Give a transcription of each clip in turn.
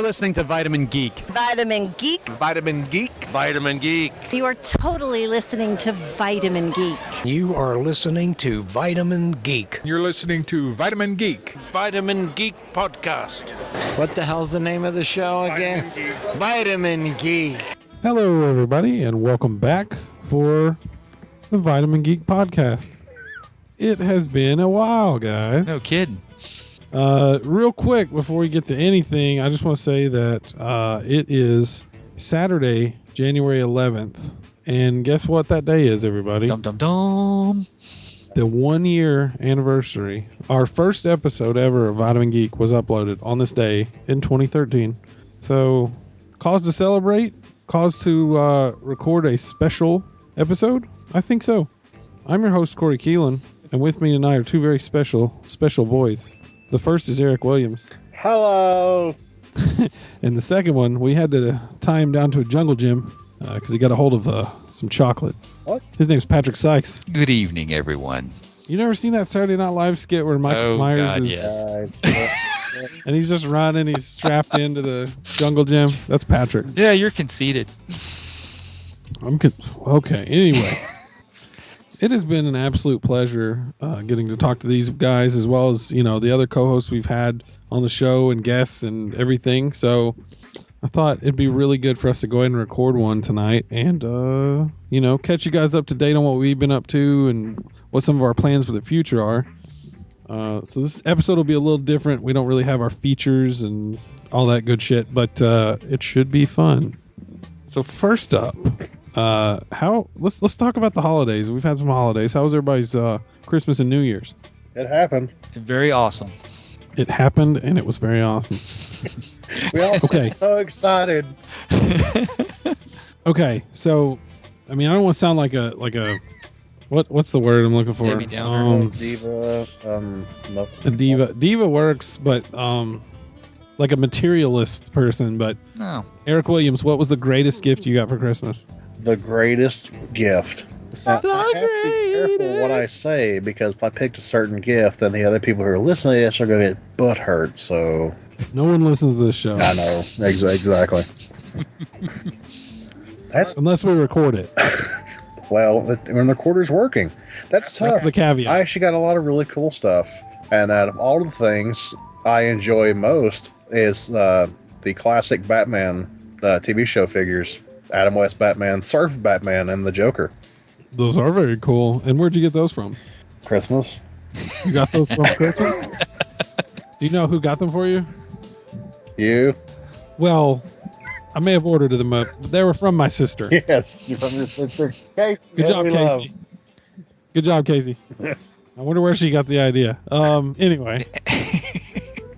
You're listening to Vitamin Geek. Vitamin Geek. Vitamin Geek. Vitamin Geek. You are totally listening to Vitamin Geek. You are listening to Vitamin Geek. You're listening to Vitamin Geek. Vitamin Geek Podcast. What the hell's the name of the show again? Vitamin Geek. Hello, everybody, and welcome back for the Vitamin Geek Podcast. It has been a while, guys. No kidding. Real quick, before we get to anything, I just want to say that it is Saturday, January 11th. And guess what that day is, everybody? Dum dum dum. The 1 year anniversary. Our first episode ever of Vitamin Geek was uploaded on this day in 2013. So, cause to celebrate, cause to record a special episode? I think so. I'm your host, Corey Keelan, and with me tonight are two very special boys. The first is Eric Williams. Hello. And the second one, we had to tie him down to a jungle gym because he got a hold of some chocolate. What? His name's Patrick Sykes. Good evening, everyone. You never seen that Saturday Night Live skit where Michael Myers God, is... yes. And he's just running, he's strapped into the jungle gym? That's Patrick. Yeah, you're conceited. Okay, anyway. It has been an absolute pleasure getting to talk to these guys as well as, you know, the other co-hosts we've had on the show and guests and everything. So I thought it'd be really good for us to go ahead and record one tonight and, you know, catch you guys up to date on what we've been up to and what some of our plans for the future are. So this episode will be a little different. We don't really have our features and all that good shit, but it should be fun. So first up... let's talk about the holidays. We've had some holidays. How was everybody's Christmas and New Year's? It happened. Very awesome. It happened, and it was very awesome. We all Okay. so excited. Okay, so I mean, I don't want to sound like a what's the word I'm looking for? Debbie Downer. Diva. No. A diva. Diva works, but like a materialist person. But No. Eric Williams, what was the greatest gift you got for Christmas? The greatest gift. Now, I have to be careful what I say because if I picked a certain gift, then the other people who are listening to this are going to get butt hurt. So No one listens to this show. I know exactly. That's Unless we record it. well, when the recorder's working, that's tough. That's the caveat. I actually got a lot of really cool stuff, and out of all the things I enjoy most is the classic Batman TV show figures. Adam West Batman, Surf Batman, and the Joker. Those are very cool. And where'd you get those from? Christmas. You got those from Christmas? Do you know who got them for you? You? Well, I may have ordered them up, but they were from my sister. Yes. You're from your sister. Okay. Good job, Casey. Good job, Casey. I wonder where she got the idea. Anyway.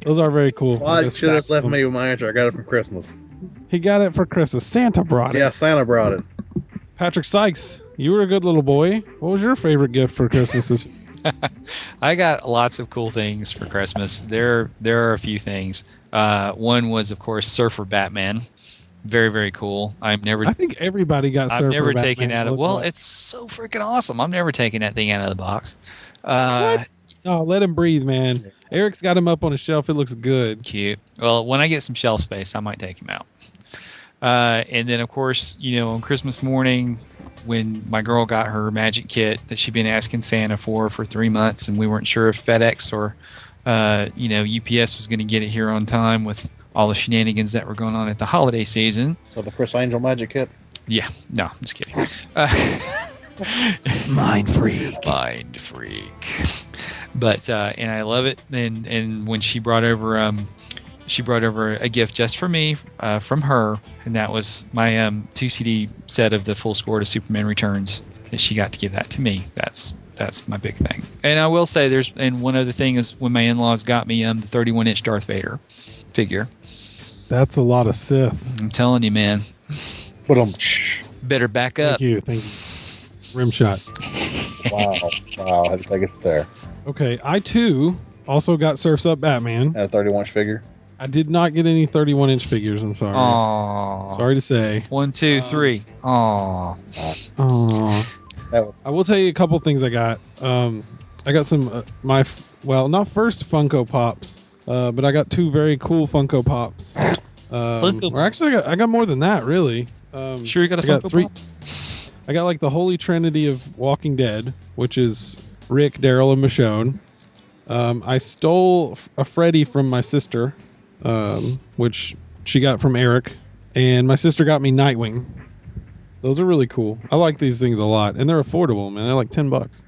Those are very cool. Well, you should have left me with my answer. I got it from Christmas. He got it for Christmas. Santa brought it. Yeah, Santa brought it. Patrick Sykes, you were a good little boy. What was your favorite gift for Christmas this year? I got lots of cool things for Christmas. There are a few things. One was, of course, Surfer Batman. Very, very cool. I think everybody got Surfer Batman. I've never taken out of... Well, it's so freaking awesome. I'm never taking that thing out of the box. What? Oh, let him breathe, man. Eric's got him up on a shelf. It looks good. Cute. Well, when I get some shelf space, I might take him out. And then, of course, you know, on Christmas morning, when my girl got her magic kit that she'd been asking Santa for 3 months, and we weren't sure if FedEx or, UPS was going to get it here on time with all the shenanigans that were going on at the holiday season. So the Chris Angel magic kit? Yeah. No, I'm just kidding. Mind freak. But and I love it. And when she brought over a gift just for me from her, and that was my 2 CD set of the full score to Superman Returns. And she got to give that to me. That's my big thing. And I will say and one other thing is when my in-laws got me the 31-inch Darth Vader figure. That's a lot of Sith. I'm telling you, man. Better back up. Thank you. Rim shot. Wow. I had to take it there. Okay, I too also got Surf's Up Batman. And a 31-inch figure? I did not get any 31-inch figures, I'm sorry. Aww. Sorry to say. 1, 2, 3. Aww. I will tell you a couple things I got. I got some, not first Funko Pops, but I got two very cool Funko Pops. Funko Or actually, I got more than that, really. Sure, you got a I got Funko three- Pops? I got like the holy trinity of Walking Dead, which is Rick, Daryl, and Michonne. I stole a Freddy from my sister, which she got from Eric, and my sister got me Nightwing. Those are really cool. I like these things a lot, and they're affordable, man. They're like $10.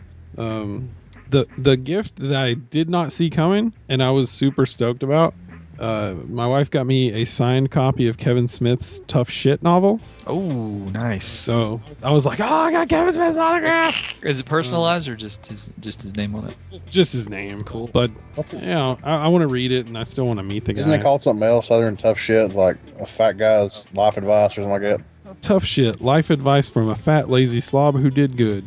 The gift that I did not see coming, and I was super stoked about. My wife got me a signed copy of Kevin Smith's Tough Shit novel. Oh, nice. So I was like, "Oh, I got Kevin Smith's autograph!" Is it personalized or just his name on it? Just his name, Cool. But What's it? you know, I want to read it, and I still want to meet the guy. Isn't it called something else other than tough shit, like a fat guy's life advice or something like that? Tough Shit: Life Advice from a Fat Lazy Slob Who Did Good.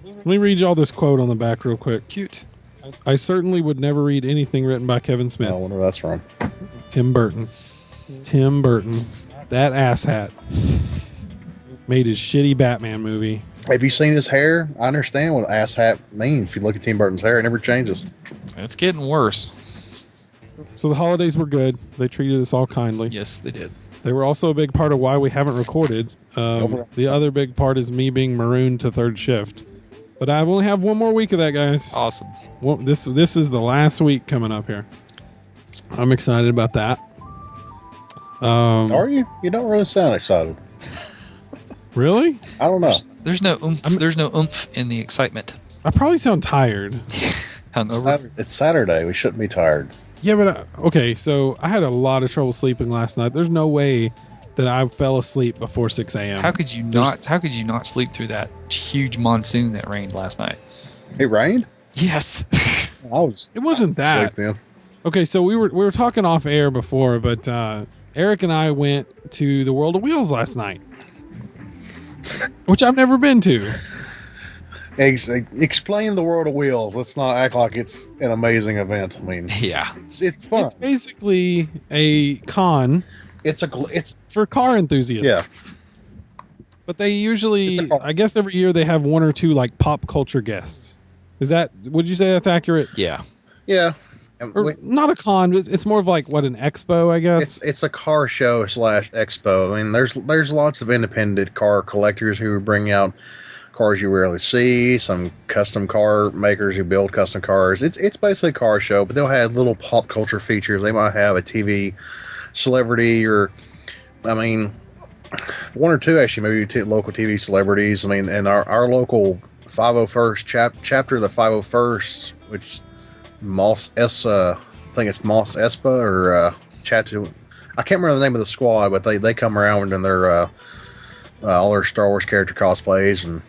Let me read y'all this quote on the back real quick. Cute. I certainly would never read anything written by Kevin Smith. I wonder where that's from. Tim Burton. Tim Burton. That asshat made his shitty Batman movie. Have you seen his hair? I understand what ass hat means. If you look at Tim Burton's hair, it never changes. It's getting worse. So the holidays were good. They treated us all kindly. Yes, they did. They were also a big part of why we haven't recorded. Over. The other big part is me being marooned to third shift. But I only have one more week of that, guys. Awesome. Well, this is the last week coming up here. I'm excited about that. Are you? You don't really sound excited. Really? I don't know. There's no oomph. There's no oomph in the excitement. I probably sound tired. Hungover. It's Saturday. We shouldn't be tired. Yeah, but okay. So I had a lot of trouble sleeping last night. There's no way that I fell asleep before 6 a.m. How could you not? How could you not sleep through that huge monsoon that rained last night? It rained? Yes. I was It wasn't that. asleep then. Okay, so we were talking off air before, but Eric and I went to the World of Wheels last night, which I've never been to. Explain the World of Wheels. Let's not act like it's an amazing event. I mean, Yeah. it's fun. It's basically a con It's for car enthusiasts. yeah. But they usually, It's a car. I guess every year they have one or two like pop culture guests. Would you say that's accurate? Yeah. Yeah. And Or not a con, but it's more of like what, an expo, I guess. it's a car show / expo. I mean, there's lots of independent car collectors who bring out cars you rarely see. Some custom car makers who build custom cars. It's basically a car show, but they'll have little pop culture features. They might have a TV celebrity, or I mean, one or two actually, maybe local TV celebrities. I mean, and our local 501st chapter of the 501st, which Moss I think it's Moss Espa or Chattu. I can't remember the name of the squad, but they come around and they're all their Star Wars character cosplays, and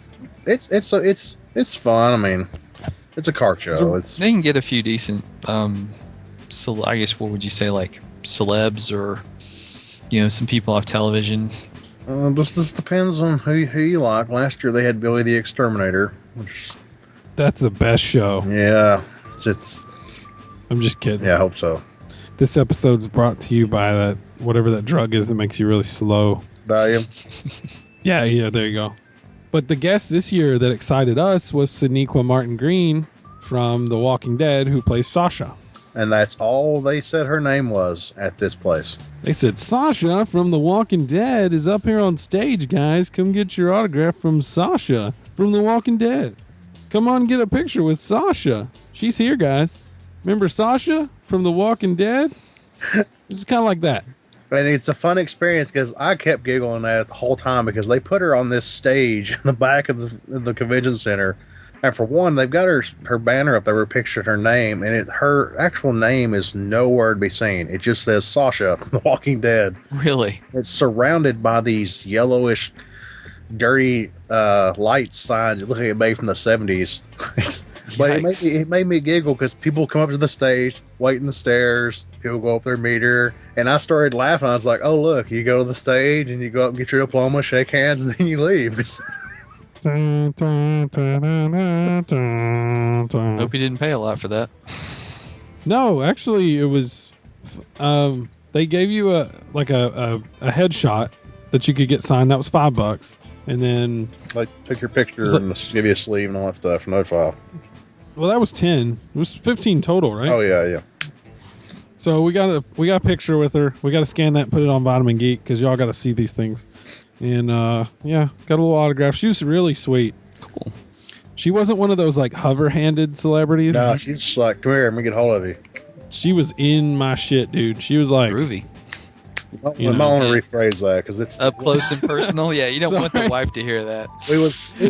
it's fun. I mean, it's a car show. It's They can get a few decent, I guess what would you say, like celebs or some people off television. just depends on who you like. Last year they had Billy the Exterminator, which That's the best show. yeah, it's I'm just kidding. yeah, I hope so. This episode's brought to you by that whatever that drug is that makes you really slow. Valium. Yeah, there you go. But the guest this year that excited us was Sonequa Martin Green from The Walking Dead, who plays Sasha. And that's all they said her name was at this place. They said, Sasha from The Walking Dead is up here on stage, guys. Come get your autograph from Sasha from The Walking Dead. Come on and get a picture with Sasha. She's here, guys. Remember Sasha from The Walking Dead? It's kind of like that. And it's a fun experience because I kept giggling at it the whole time because they put her on this stage in the back of the convention center. And for one, they've got her banner up there where pictured her name, and her actual name is nowhere to be seen. It just says Sasha, The Walking Dead. Really? It's surrounded by these yellowish, dirty light signs. It looks like it made from the 70s. But it made me giggle because people come up to the stage, wait in the stairs, people go up there, meet her, and I started laughing. I was like, oh, look, you go to the stage and you go up and get your diploma, shake hands, and then you leave. Dun, dun, dun, dun, dun, dun, dun. Hope you didn't pay a lot for that. No, actually, it was. They gave you a headshot that you could get signed. That was $5, and then Like, take your picture like- and give you a sleeve and all that stuff. No file. that was 10. It was 15 total, right? Oh, yeah. So we got a picture with her. We got to scan that and put it on Vitamin Geek because y'all got to see these things. And yeah, got a little autograph. She was really sweet. Cool. She wasn't one of those like hover-handed celebrities. No, she's just like, come here, let me get a hold of you. She was in my shit, dude. She was like, Groovy. I might want to rephrase that because it's Up close and personal. Yeah, you don't want the Sorry. wife to hear that.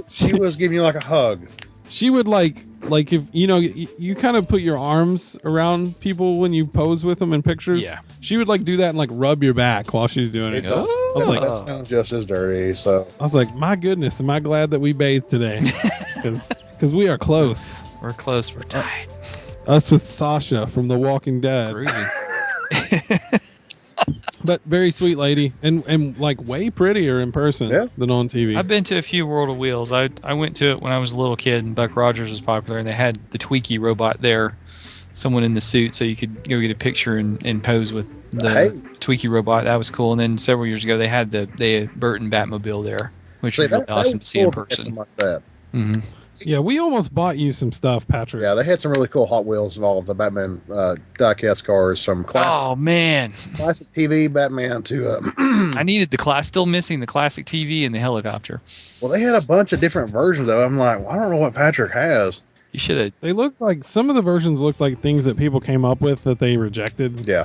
she was giving you like a hug. she would like if you kind of put your arms around people when you pose with them in pictures. Yeah. She would like do that and like rub your back while she's doing it. Oh. I was like, That sounds just as dirty. So I was like, my goodness, am I glad that we bathed today? Because we are close. We're close. We're tight. Us with Sasha from The Walking Dead. Groovy. But very sweet lady and like way prettier in person than on TV. I've been to a few World of Wheels. I went to it when I was a little kid and Buck Rogers was popular, and they had the Tweaky robot there, someone in the suit, so you could go get a picture and pose with the Tweaky robot. That was cool. And then several years ago, they had the Burton Batmobile there, which was really awesome to see in person. Like that. Mm-hmm. Yeah, we almost bought you some stuff, Patrick. Yeah, they had some really cool Hot Wheels of all of the Batman diecast cars from Oh man, classic TV Batman to. I needed the class. Still missing the classic TV and the helicopter. Well, they had a bunch of different versions though. I'm like, well, I don't know what Patrick has. You should have. They looked like some of the versions looked like things that people came up with that they rejected. Yeah.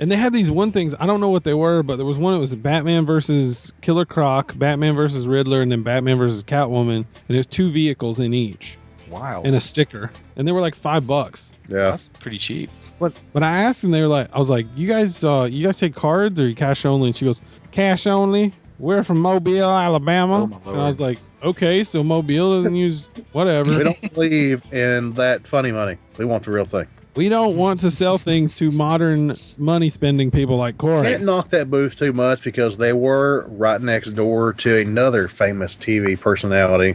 And they had these things. I don't know what they were, but there was one. It was Batman versus Killer Croc, Batman versus Riddler, and then Batman versus Catwoman. And there's 2 vehicles in each. Wow. And a sticker. And they were like $5. Yeah. That's pretty cheap. But I asked them, they were like, I was like, you guys take cards or you cash only? And she goes, cash only. We're from Mobile, Alabama. Oh, my Lord. And I was like, okay, so Mobile doesn't use whatever. We don't believe in that funny money. We want the real thing. We don't want to sell things to modern money spending people like Corey. Can't knock that booth too much because they were right next door to another famous TV personality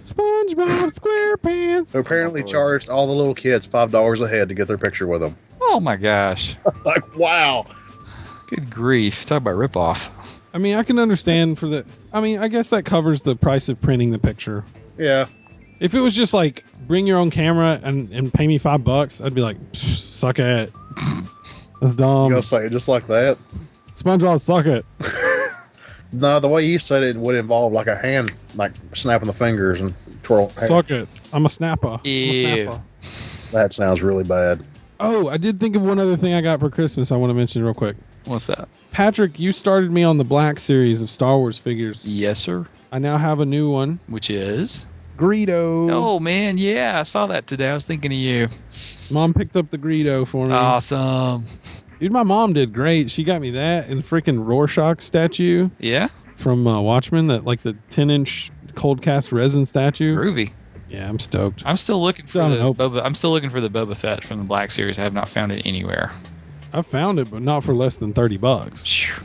SpongeBob SquarePants. who apparently charged all the little kids $5 a head to get their picture with them. Oh my gosh. Like, wow. Good grief. Talk about ripoff. I mean, I can understand for the. I mean, I guess that covers the price of printing the picture. Yeah. If it was just like bring your own camera and pay me $5, I'd be like, suck it. That's dumb. You gonna say it just like that? SpongeBob, suck it. No, the way you said it would involve like a hand, like snapping the fingers and twirl. Suck it. I'm a snapper. I'm a Ew. snapper. That sounds really bad. Oh, I did think of one other thing I got for Christmas I want to mention real quick. What's that? Patrick, you started me on the Black series of Star Wars figures. Yes, sir. I now have a new one. Which is? Greedo. Oh, man. Yeah, I saw that today. I was thinking of you. Mom picked up the Greedo for me. Awesome. Dude, my mom did great. She got me that and freaking Rorschach statue Yeah? from Watchmen, that like the 10-inch cold cast resin statue. Groovy. Yeah, I'm stoked. I'm still looking for Sound the hope. Boba. I'm still looking for the Boba Fett from the Black Series. I have not found it anywhere. I found it, but not for less than $30. Phew.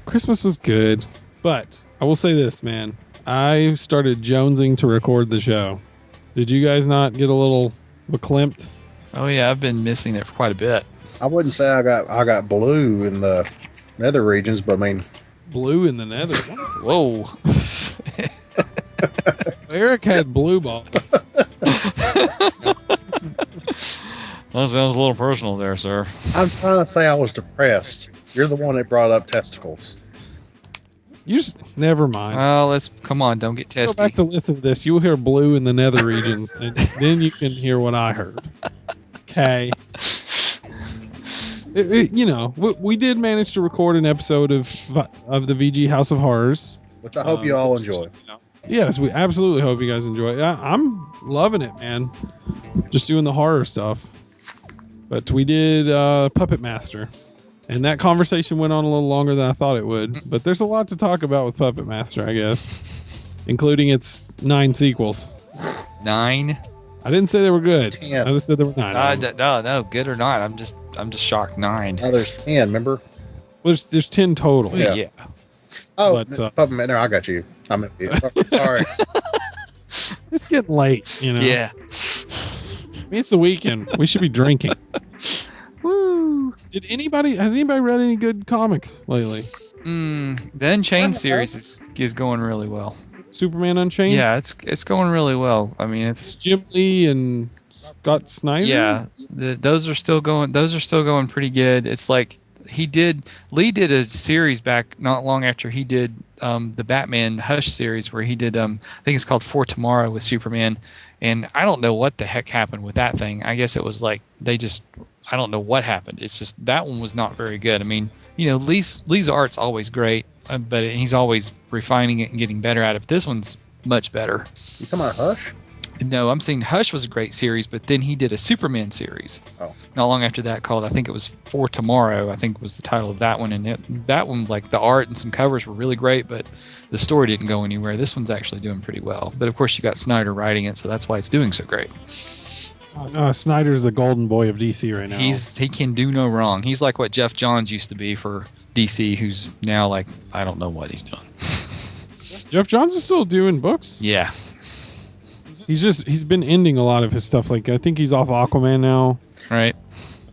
Christmas was good, but I will say this, man. I started jonesing to record the show. Did you guys not get a little verklempt? Oh yeah, I've been missing it for quite a bit. I wouldn't say I got blue in the nether regions, but I mean, Blue in the nether. Whoa. Eric had blue balls. That sounds a little personal there, sir. I'm trying to say I was depressed. You're the one that brought up testicles. You just never mind. Well, come on, don't get Go testy. back to listen to this. You'll hear blue in the nether regions, and then you can hear what I heard. Okay. We did manage to record an episode of the VG House of Horrors. Which I hope you all enjoy. Yes, we absolutely hope you guys enjoy it. I'm loving it, man. Just doing the horror stuff. But we did Puppet Master. And that conversation went on a little longer than I thought it would. But there's a lot to talk about with Puppet Master, I guess. Including its 9 sequels. 9? I didn't say they were good. 10. I just said there were 9. No, good or not. I'm just shocked. 9. Oh, there's 10, remember? Well, there's 10 total. Yeah. Oh, But, Puppet Man, no, I got you. I'm sorry. It's getting late, you know. Yeah. I mean, it's the weekend. We should be drinking. Woo. Has anybody read any good comics lately? The Unchained series is going really well. Superman Unchained? Yeah, it's going really well. I mean, it's Jim Lee and Scott Snyder? Yeah, those are still going. Those are still going pretty good. It's like Lee did a series back not long after he did the Batman Hush series, where he did I think it's called For Tomorrow with Superman, and I don't know what the heck happened with that thing. I guess it was like I don't know what happened. It's just that one was not very good. I mean, Lee's art's always great, but he's always refining it and getting better at it. But this one's much better. You talking about Hush? No, I'm saying Hush was a great series, but then he did a Superman series. Oh. Not long after that, called, I think it was For Tomorrow, I think was the title of that one. And that one, like the art and some covers were really great, but the story didn't go anywhere. This one's actually doing pretty well. But of course, you got Snyder writing it, so that's why it's doing so great. Snyder's the golden boy of DC right now. He can do no wrong. He's like what Jeff Johns used to be for DC, who's now like, I don't know what he's doing. Jeff Johns is still doing books? Yeah. He's been ending a lot of his stuff. Like, I think he's off Aquaman now. Right.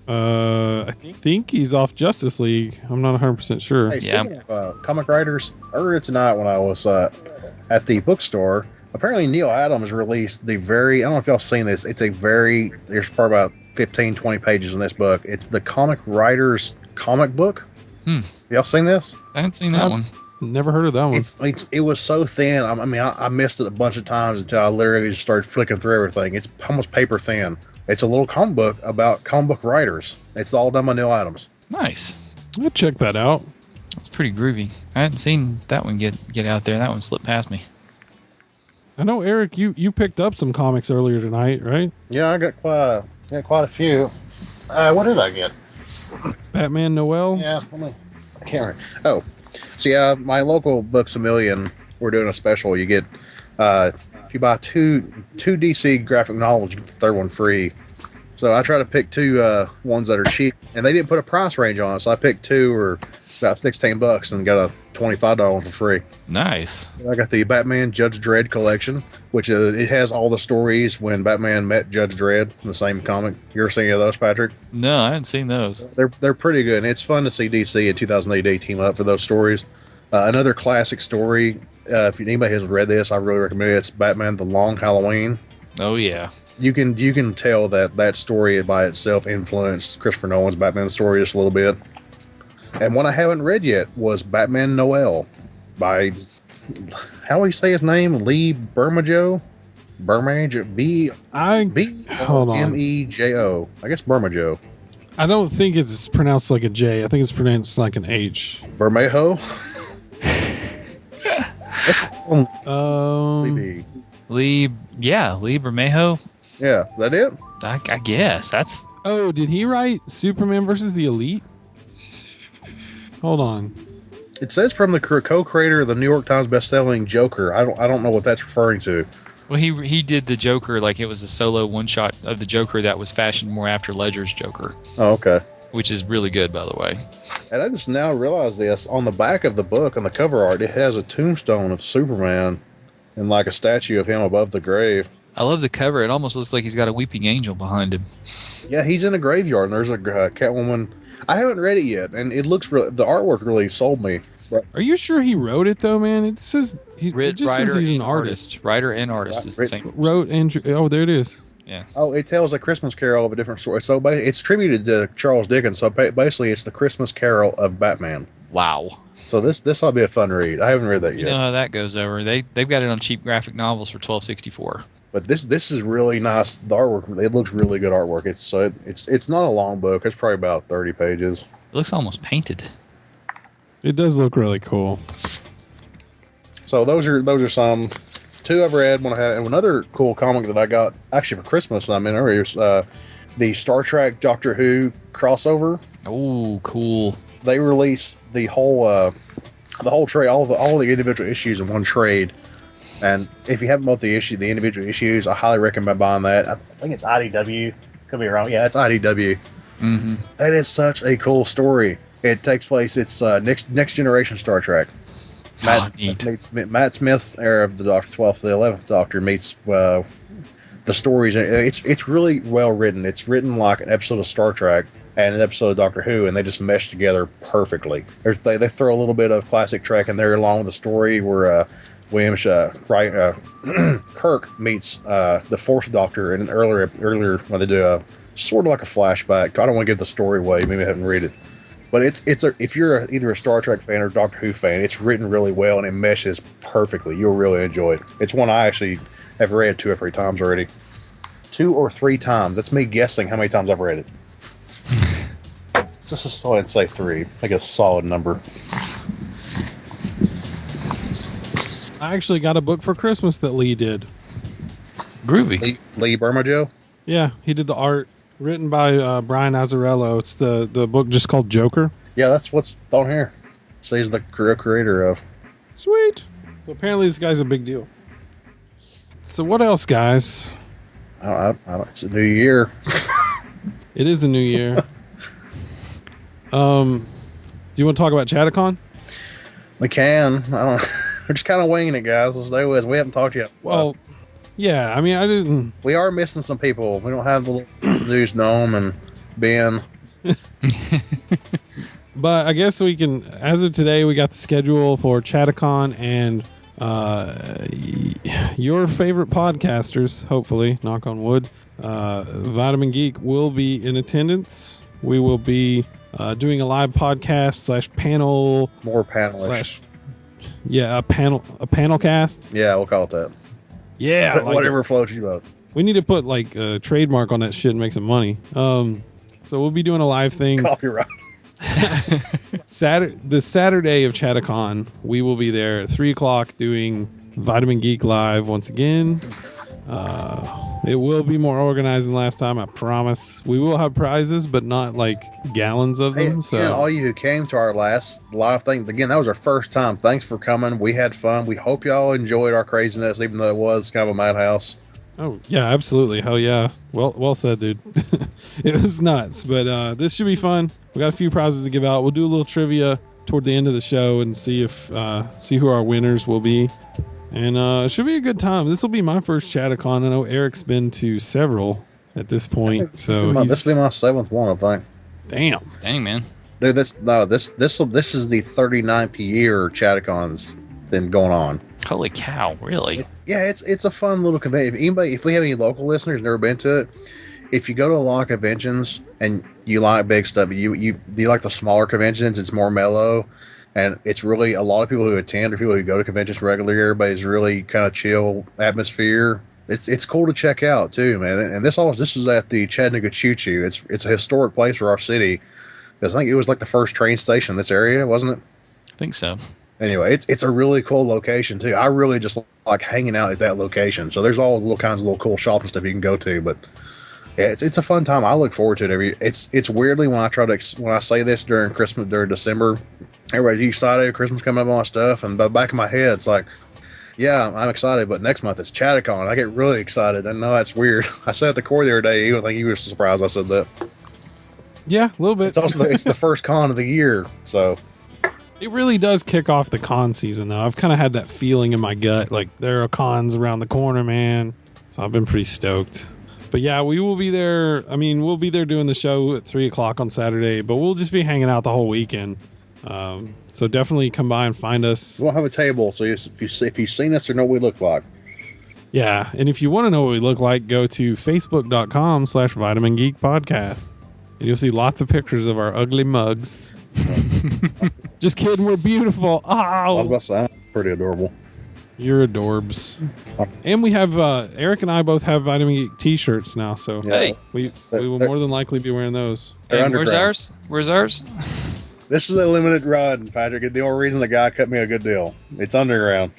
I think he's off Justice League. I'm not 100% sure. Hey, speaking of comic writers, earlier tonight when I was at the bookstore, apparently Neil Adams released I don't know if y'all seen this. There's probably about 15, 20 pages in this book. It's the comic writers comic book. Y'all seen this? I haven't seen that one. Never heard of that one. It was so thin. I missed it a bunch of times until I literally just started flicking through everything. It's almost paper thin. It's a little comic book about comic book writers. It's all done by Neil Adams. Nice. I'll check that out. That's pretty groovy. I hadn't seen that one get out there. That one slipped past me. I know, Eric, you picked up some comics earlier tonight, right? Yeah, I got quite a few. What did I get? Batman Noel? Yeah, I can't remember. Oh, so yeah, my local Books A Million, we're doing a special. You get, if you buy two DC graphic novels, you get the third one free. So I try to pick two ones that are cheap, and they didn't put a price range on it, so I picked two or about $16 and got a $25 one for free. Nice. I got the Batman Judge Dredd collection, which it has all the stories when Batman met Judge Dredd in the same comic. You ever seen any of those, Patrick? No, I haven't seen those. They're pretty good, and it's fun to see DC in 2000 AD team up for those stories. Another classic story, if anybody hasn't read this, I really recommend it. It's Batman The Long Halloween. Oh, yeah. You can tell that story by itself influenced Christopher Nolan's Batman story just a little bit. And one I haven't read yet was Batman Noel by, how do you say his name? Lee Bermejo? Bermejo. I guess Bermejo. I don't think it's pronounced like a J. I think it's pronounced like an H. Bermejo? Lee Bermejo. Yeah, is that it? I guess that's. Oh, did he write Superman versus the Elite? Hold on. It says from the co-creator of the New York Times bestselling Joker. I don't know what that's referring to. Well, he did the Joker like it was a solo one shot of the Joker that was fashioned more after Ledger's Joker. Oh, okay. Which is really good, by the way. And I just now realized this. On the back of the book, on the cover art, it has a tombstone of Superman and like a statue of him above the grave. I love the cover. It almost looks like he's got a weeping angel behind him. Yeah, he's in a graveyard, and there's a Catwoman. I haven't read it yet, and it looks the artwork really sold me. But are you sure he wrote it though, man? It says says he's an artist. Writer and artist is the same. Wrote and there it is. Yeah. Oh, it tells a Christmas Carol of a different story. So it's tributed to Charles Dickens. So basically, it's the Christmas Carol of Batman. Wow. So this will be a fun read. I haven't read that yet. You know how that goes over. They've got it on cheap graphic novels for $12.64. But this is really nice. The artwork, it looks really good artwork. It's not a long book. It's probably about 30 pages. It looks almost painted. It does look really cool. So those are some. Two I've read. And another cool comic that I got actually for Christmas. I mean, earlier, the Star Trek Doctor Who crossover. Oh, cool! They released the whole trade, all the individual issues in one trade. And if you haven't bought the individual issues, I highly recommend buying that. I think it's IDW. Could be wrong. Yeah, it's IDW. Mm-hmm. That is such a cool story. It takes place. It's next generation Star Trek. Matt Smith's era of the 12th to the 11th Doctor meets the stories. It's really well written. It's written like an episode of Star Trek and an episode of Doctor Who, and they just mesh together perfectly. They throw a little bit of classic Trek in there along with the story where Williams, Kirk meets the Fourth Doctor in an earlier when they do a sort of like a flashback. I don't want to give the story away. Maybe I haven't read it, but if you're either a Star Trek fan or Doctor Who fan, it's written really well and it meshes perfectly. You'll really enjoy it. It's one I actually have read 2 or 3 times already. 2 or 3 times. That's me guessing how many times I've read it. So just go ahead and say 3. I think it's a solid number. I actually got a book for Christmas that Lee did. Groovy. Lee Burmajo? Yeah, he did the art, written by Brian Azzarello. It's the book just called Joker. Yeah, that's what's on here. So he's the creator of. Sweet. So apparently this guy's a big deal. So what else, guys? I don't, it's a new year. It is a new year. Do you want to talk about Chattacon? We can. I don't. We're just kind of winging it, guys. Let's do it. We haven't talked yet. Well, yeah. I mean, I didn't. We are missing some people. We don't have little news Gnome and Ben. But I guess we can. As of today, we got the schedule for Chattacon and your favorite podcasters. Hopefully, knock on wood. Vitamin Geek will be in attendance. We will be doing a live podcast / panel. More panelists. Yeah, a panel cast. Yeah, we'll call it that. Yeah, whatever floats your boat. We need to put like a trademark on that shit and make some money. So we'll be doing a live thing. Copyright. The Saturday of Chattacon, we will be there at 3:00 doing Vitamin Geek Live once again. It will be more organized than last time, I promise. We will have prizes, but not like gallons of them. So all you who came to our last live thing, again, that was our first time. Thanks for coming. We had fun. We hope y'all enjoyed our craziness, even though it was kind of a madhouse. Oh yeah, absolutely. Hell yeah. Well said, dude. It was nuts, but this should be fun. We got a few prizes to give out. We'll do a little trivia toward the end of the show and see who our winners will be. And it should be a good time. This will be my first Chattacon. I know Eric's been to several at this point. This will be my 7th one, I think. Damn. Dang, man. Dude, this is the 39th year Chattacon's been going on. Holy cow, really? Yeah, it's a fun little convention. If we have any local listeners never been to it, if you go to a lot of conventions and you like big stuff, you like the smaller conventions, it's more mellow. And it's really a lot of people who attend or people who go to conventions regularly. Everybody's really kind of chill atmosphere. It's cool to check out too, man. And this is at the Chattanooga Choo Choo. It's a historic place for our city because I think it was like the first train station in this area, wasn't it? I think so. Anyway, it's a really cool location too. I really just like hanging out at that location. So there's all little kinds of little cool shops and stuff you can go to. But yeah, it's a fun time. I look forward to it It's weirdly when I say this during December. Everybody's excited. Christmas coming up on my stuff, and by the back of my head, it's like, yeah, I'm excited. But next month it's Chattacon. I get really excited. I know that's weird. I said at the core the other day. You would think you were surprised I said that. Yeah, a little bit. It's also it's the first con of the year, so it really does kick off the con season, though. I've kind of had that feeling in my gut, like there are cons around the corner, man. So I've been pretty stoked. But yeah, we will be there. I mean, we'll be there doing the show at 3:00 on Saturday, but we'll just be hanging out the whole weekend. So definitely come by and find us. We won't have a table, so if you've seen us or know what we look like. Yeah, and if you want to know what we look like, go to facebook.com/Vitamin Geek Podcast. And you'll see lots of pictures of our ugly mugs. Just kidding, we're beautiful. Oh, I was about to say, I'm pretty adorable. You're adorbs. And we have, Eric and I both have Vitamin Geek t-shirts now, so hey, we will more than likely be wearing those. Hey, where's ours? Where's ours? This is a limited run, Patrick. The only reason the guy cut me a good deal. It's underground.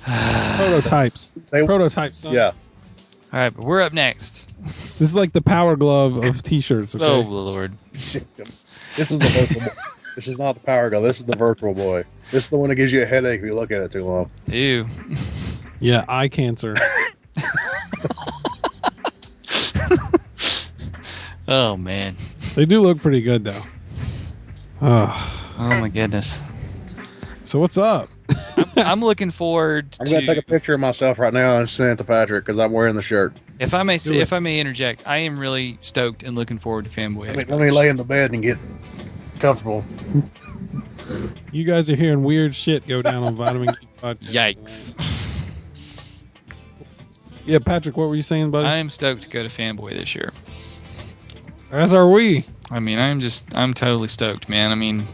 Prototypes. Prototypes. Son. Yeah. All right, but we're up next. This is like the Power Glove of t-shirts. Okay? Oh, Lord. This is the virtual boy. This is not the Power Glove. This is the Virtual Boy. This is the one that gives you a headache if you look at it too long. Ew. Yeah, eye cancer. Oh, man. They do look pretty good, though. Oh, my goodness. So what's up? I'm looking forward to... I'm going to take a picture of myself right now and send it to Patrick because I'm wearing the shirt. If I may interject, I am really stoked and looking forward to Fanboy Expo. Let me lay in the bed and get comfortable. You guys are hearing weird shit go down on Vitamin Geek Podcast. Yikes. Yeah, Patrick, what were you saying, buddy? I am stoked to go to Fanboy this year. As are we. I mean, I'm totally stoked, man. I mean,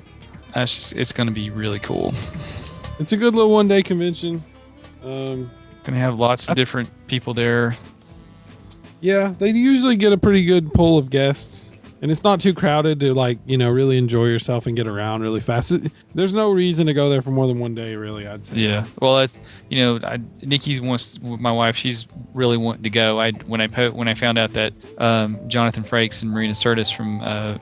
it's going to be really cool. It's a good little one-day convention. Going to have lots of different people there. Yeah, they usually get a pretty good pool of guests. And it's not too crowded to, like, you know, really enjoy yourself and get around really fast. There's no reason to go there for more than one day, really, I'd say. Yeah. Well, that's, you know, Nikki wants, my wife, she's really wanting to go. When I found out that Jonathan Frakes and Marina Sirtis from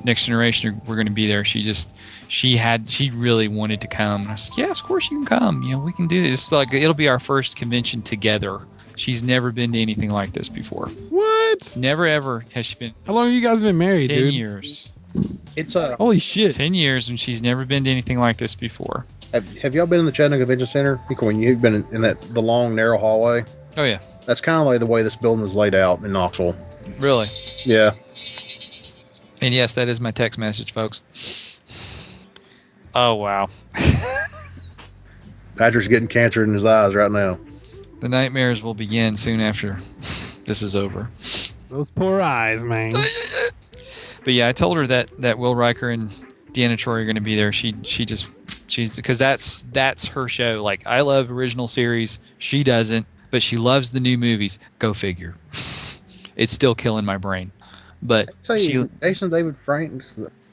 Next Generation were going to be there, she really wanted to come. And I said, yes, of course you can come. You know, we can do this. It's like, it'll be our first convention together. She's never been to anything like this before. What? Never ever has she been. How long have you guys been married, 10 dude? years. It's Holy shit. 10 years, and she's never been to anything like this before. Have y'all been in the Chattanooga Convention Center? When you've been in the long narrow hallway? Oh yeah, That's kind of like the way this building is laid out in Knoxville. really. Yeah. And yes, that is my text message, folks. Oh wow, Patrick's getting cancer in his eyes right now. the nightmares will begin soon after this is over. Those poor eyes, man. But yeah, I told her that Will Riker and Deanna Troy are going to be there. She's because that's her show. Like, I love original series, she doesn't, but she loves the new movies. Go figure. It's still killing my brain. But Jason David Frank.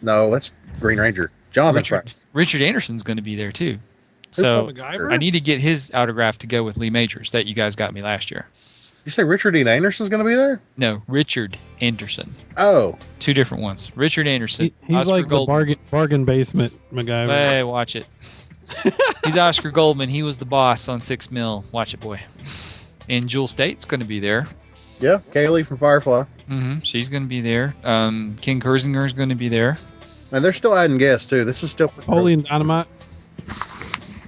No, that's Green Ranger. Jonathan Frank. Richard Anderson's going to be there too. So MacGyver? I need to get his autograph to go with Lee Majors that you guys got me last year. You say Richard Dean Anderson's going to be there? No, Richard Anderson. Oh, Two different ones. Richard Anderson. He's Oscar like Goldman. the bargain basement MacGyver. Hey, watch it. He's Oscar Goldman. He was the boss on 6 Mil. Watch it, boy. And Jewel State's going to be there. yeah, Kaylee from Firefly. She's going to be there. King Kersinger's going to be there. And they're still adding guests too. This is still Napoleon Dynamite.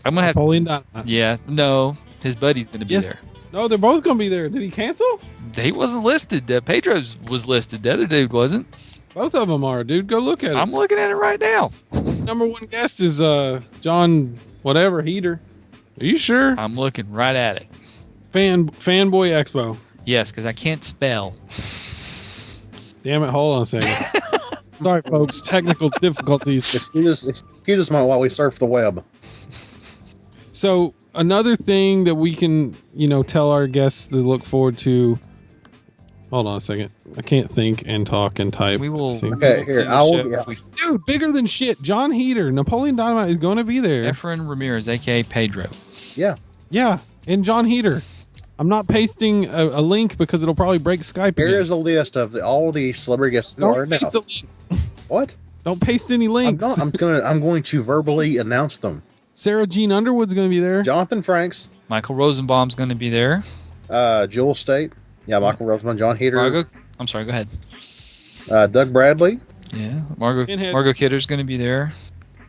I'm going to have to. Napoleon Dynamite. Yeah, no. His buddy's going to be Yes. there. No, they're both going to be there. Did he cancel? He wasn't listed. Pedro's was listed. The other dude wasn't. Both of them are, dude. Go look at it. I'm looking at it right now. Number one guest is John whatever Heater. Are you sure? I'm looking right at it. Fanboy Expo. Yes, because I can't spell. Damn it! Hold on a second. Sorry, folks. Technical difficulties. excuse us while we surf the web. So another thing that we can, tell our guests to look forward to. Hold on a second. I can't think and talk and type. We will. See. Okay, here, Dude, bigger than shit. John Heater, Napoleon Dynamite is going to be there. Efren Ramirez, aka Pedro. Yeah. Yeah, and John Heater. I'm not pasting a link because it'll probably break Skype again. Here is a list of all the celebrity guests who are Don't now. paste a link. What? Don't paste any I'm links. not. I'm going to verbally announce them. Sarah Jean Underwood's going to be there. Jonathan Franks, Michael Rosenbaum's going to be there. Jewel State. Yeah, Michael Roseman, John Heater. I'm sorry, go ahead. Doug Bradley. Yeah, Margot Pinhead. Kidder's going to be there.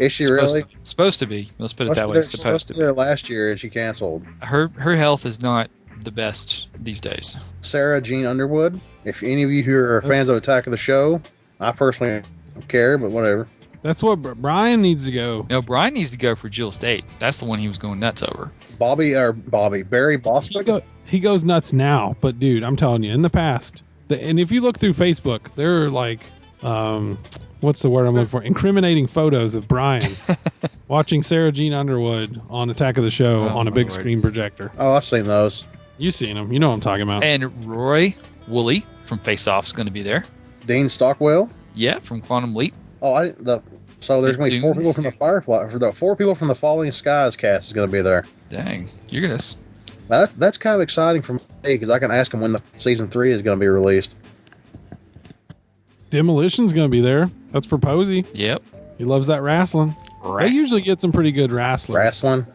Is she really? Supposed to be. Let's put it that way. Supposed to be. There last year and she canceled. Her health is not the best these days. Sarah Jean Underwood. If any of you who are fans of Attack of the Show, I personally don't care, but whatever. That's what Brian needs to go. No, Brian needs to go for Jill State. That's the one he was going nuts over. Barry Boston. He goes nuts now, but dude, I'm telling you, in the past, and if you look through Facebook, there are like, what's the word I'm looking for? Incriminating photos of Brian watching Sarah Jean Underwood on Attack of the Show on a big screen projector. Oh, I've seen those. You've seen them. You know what I'm talking about. And Roy Woolley from Face Off is going to be there. Dean Stockwell. Yeah, from Quantum Leap. Oh, so there's going to be 4 people from the Firefly. For the 4 people from the Falling Skies cast is going to be there. Dang, you're gonna. Now that's kind of exciting for me because I can ask them when the season 3 is going to be released. Demolition's going to be there. That's for Posey. Yep. He loves that wrestling. They usually get some pretty good wrestlers. Wrestling,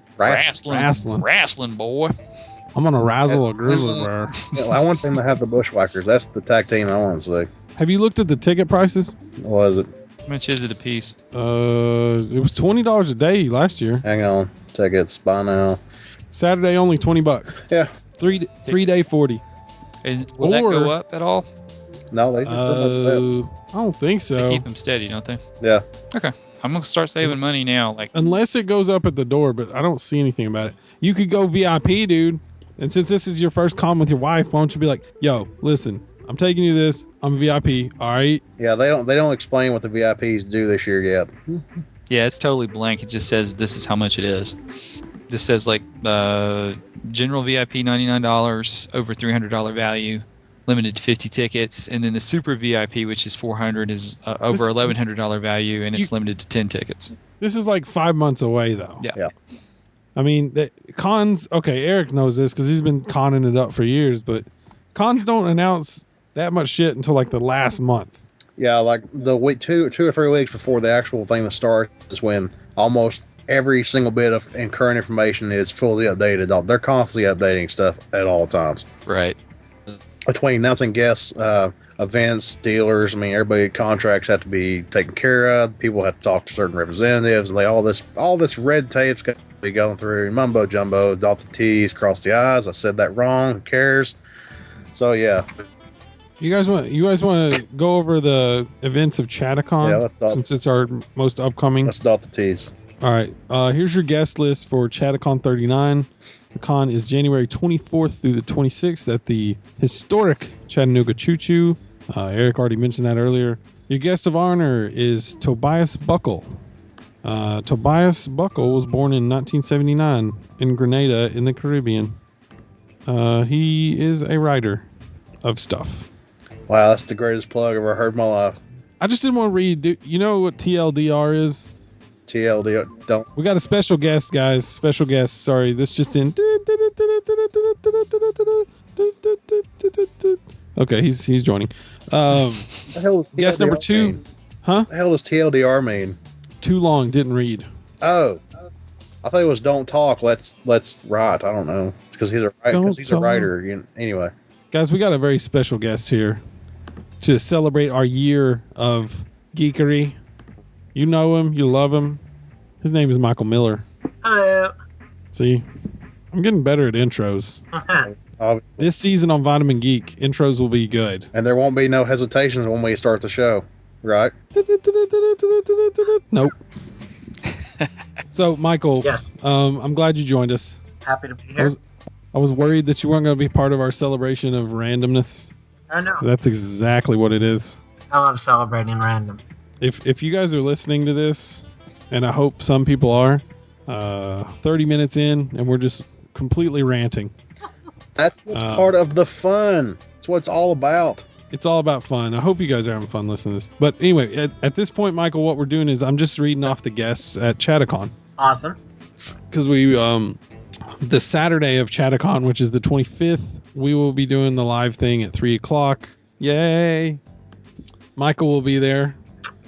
boy. I'm going to razzle a grizzly bear. I want them to have the Bushwhackers. That's the tag team I want to see. Have you looked at the ticket prices? What is it? How much is it a piece? It was $20 a day last year. Hang on. Tickets by now. Saturday only $20. Yeah. 3-day 40. Will that go up at all? No, they just I don't think so. They keep them steady, don't they? Yeah. Okay. I'm gonna start saving money now. Like, unless it goes up at the door, but I don't see anything about it. You could go VIP, dude. And since this is your first con with your wife, why don't you be like, yo, listen, I'm taking you this. I'm a VIP. All right. Yeah, they don't explain what the VIPs do this year yet. Yeah, it's totally blank. It just says this is how much it is. Just says like general VIP $99, over $300 value, limited to 50 tickets, and then the super VIP, which is $400, is over $1,100 value, and it's limited to 10 tickets. This is like 5 months away, though. Yeah. I mean, the cons. Okay, Eric knows this because he's been conning it up for years, but cons don't announce that much shit until like the last month. Yeah, like the week, two or 3 weeks before the actual thing that starts is when almost every single bit of current information is fully updated. They're constantly updating stuff at all times. Right. Between announcing guests, events, dealers, I mean, everybody contracts have to be taken care of. People have to talk to certain representatives. Like all this red tape's got to be going through. Mumbo jumbo, dot the T's, cross the I's. I said that wrong. Who cares? So yeah. You guys want to go over the events of Chattacon? Yeah, let's since it's our most upcoming. Let's dot the T's. All right. Here's your guest list for Chattacon 39. The con is January 24th through the 26th at the historic Chattanooga Choo Choo. Eric already mentioned that earlier. Your guest of honor is Tobias Buckle. Tobias Buckle was born in 1979 in Grenada in the Caribbean. He is a writer of stuff. Wow, that's the greatest plug I've ever heard in my life. I just didn't want to read. You know what TLDR is? TLD, don't. We got a special guest, guys. Special guest. Sorry, this just in. Okay, he's joining. The hell does Guest TLDR number 2. mean? Huh? The hell does TLDR mean? Too long. Didn't read. Oh, I thought it was don't talk. Let's write. I don't know. It's because he's a writer. Anyway, guys, we got a very special guest here to celebrate our year of geekery. You know him. You love him. His name is Michael Miller. Hello. See, I'm getting better at intros. This season on Vitamin Geek, intros will be good. And there won't be no hesitations when we start the show, right? Nope. So, Michael, Yes. I'm glad you joined us. Happy to be here. I was worried that you weren't going to be part of our celebration of randomness. Oh no. That's exactly what it is. I love celebrating random. If you guys are listening to this, and I hope some people are, 30 minutes in, and we're just completely ranting. That's what's part of the fun. It's what it's all about. It's all about fun. I hope you guys are having fun listening to this. But anyway, at this point, Michael, what we're doing is I'm just reading off the guests at Chattacon. Awesome. Because we, the Saturday of Chattacon, which is the 25th, we will be doing the live thing at 3 o'clock. Yay! Michael will be there.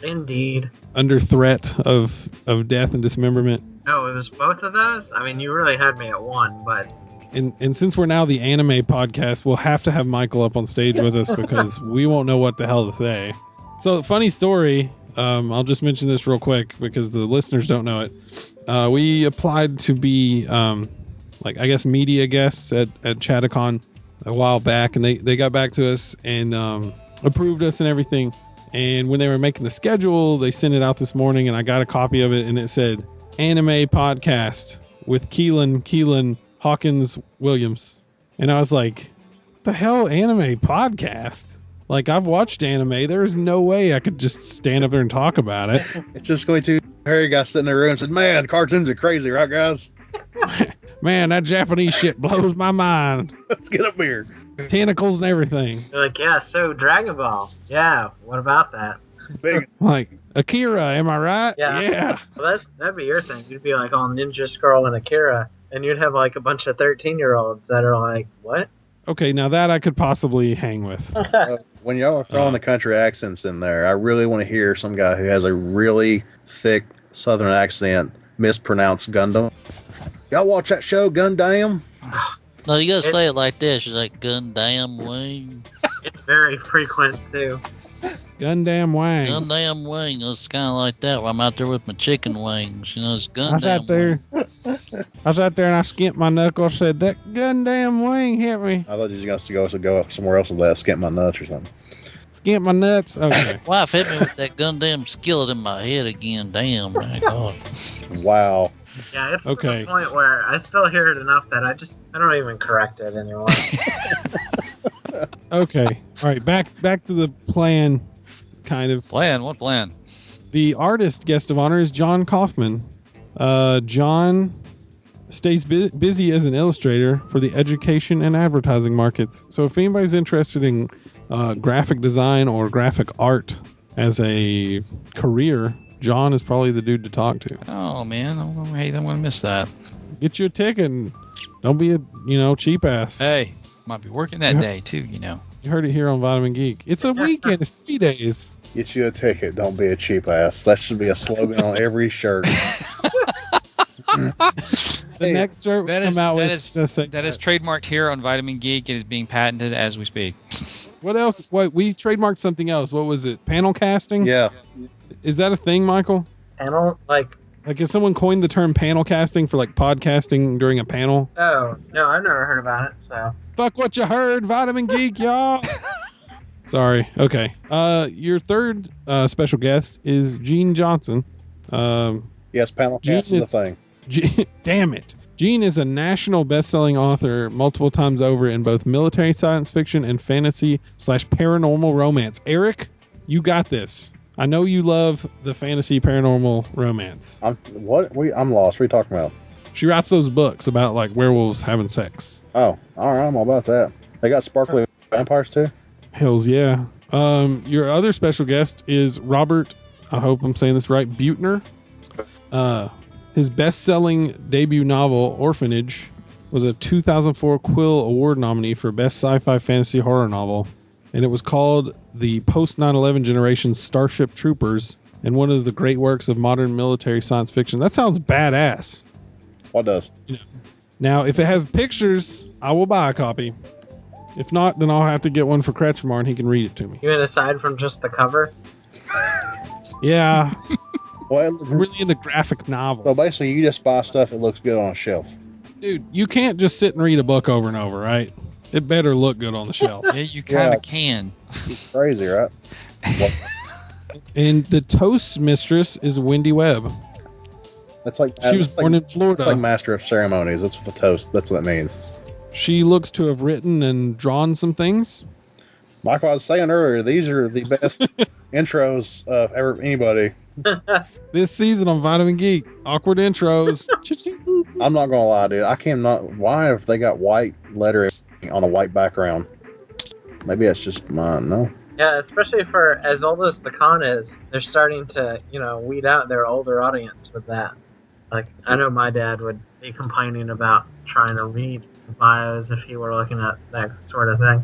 Indeed. Under threat of death and dismemberment. No, it was both of those? I mean, you really had me at one, but... And since we're now the anime podcast, we'll have to have Michael up on stage with us because we won't know what the hell to say. So, funny story. I'll just mention this real quick because the listeners don't know it. We applied to be, media guests at Chattacon a while back, and they got back to us and approved us and everything. And when they were making the schedule, they sent it out this morning, and I got a copy of it, and it said, Anime Podcast with Keelan Hawkins Williams. And I was like, the hell, Anime Podcast? Like, I've watched anime. There's no way I could just stand up there and talk about it. It's just going to... Harry got sitting in the room and said, man, cartoons are crazy, right, guys? Man, that Japanese shit blows my mind. Let's get up here. Tentacles and everything. You're like, yeah, so Dragon Ball. Yeah, what about that? Big. Like, Akira, am I right? Yeah. Well, that'd be your thing. You'd be like on Ninja Scroll and Akira, and you'd have like a bunch of 13-year-olds that are like, what? Okay, now that I could possibly hang with. When y'all are throwing the country accents in there, I really want to hear some guy who has a really thick southern accent mispronounce Gundam. Y'all watch that show, Gundam? No, you gotta say it like this. She's like, gun damn wing. It's very frequent, too. Gundam Wang. Gun damn wing. It's kind of like that. When I'm out there with my chicken wings. You know, it's gun I was damn out there. I was out there and I skinned my knuckle. Said that Gundam Wing hit me. I thought you were going to go somewhere else with that, skimp my nuts or something. Scamp my nuts. Okay. Wife hit me with that Gundam skillet in my head again. Damn, my God. Wow. Yeah, it's Okay. to the point where I still hear it enough that I don't even correct it anymore. Okay. All right. Back to the plan. Kind of. Plan? What plan? The artist guest of honor is John Kaufman. John stays busy as an illustrator for the education and advertising markets. So if anybody's interested in graphic design or graphic art as a career, John is probably the dude to talk to. Oh man, I'm gonna miss that. Get you a ticket and don't be a cheap ass. Hey, might be working that day too. You heard it here on Vitamin Geek. It's a weekend. It's 3 days. Get you a ticket. Don't be a cheap ass. That should be a slogan on every shirt. The next shirt That will is come out that with is just say that is trademarked here on Vitamin Geek and is being patented as we speak. What else? What we trademarked something else. What was it? Panel casting? Yeah. Is that a thing, Michael? Panel? Like, has someone coined the term panel casting for like podcasting during a panel? oh, no, I've never heard about it, so. Fuck what you heard, Vitamin Geek, y'all. Sorry. Okay. Your third special guest is Gene Johnson. Yes, panel Gene cast is is- the thing. Damn it. Gene is a national best-selling author multiple times over in both military science fiction and fantasy/paranormal romance. Eric, you got this. I know you love the fantasy paranormal romance. I'm lost. What are you talking about? She writes those books about like werewolves having sex. Oh, all right. I'm all about that. They got sparkly vampires too. Hells yeah. Your other special guest is Robert, I hope I'm saying this right, Butner. His best-selling debut novel, Orphanage, was a 2004 Quill Award nominee for Best Sci-Fi Fantasy Horror Novel, and it was called the post-9/11 generation Starship Troopers, and one of the great works of modern military science fiction. That sounds badass. What does? Now, if it has pictures, I will buy a copy. If not, then I'll have to get one for Kretschmar, and he can read it to me. You mean aside from just the cover? Yeah, Well, I'm really into graphic novels. so basically, you just buy stuff that looks good on a shelf. Dude, you can't just sit and read a book over and over, right? It better look good on the shelf. Yeah, you kind of Yeah. can. It's crazy, right? And the toast mistress is Wendy Webb. That's like She was born in Florida. It's like master of ceremonies. That's what the toast. That's what that means. She looks to have written and drawn some things. Michael, I was saying earlier, these are the best intros of anybody. This season on Vitamin Geek, awkward intros. I'm not gonna lie, dude. I cannot. Why have they got white lettering on a white background? Maybe that's just mine. No. Yeah, especially for as old as the con is, they're starting to, weed out their older audience with that. Like, I know my dad would be complaining about trying to read bios if he were looking at that sort of thing.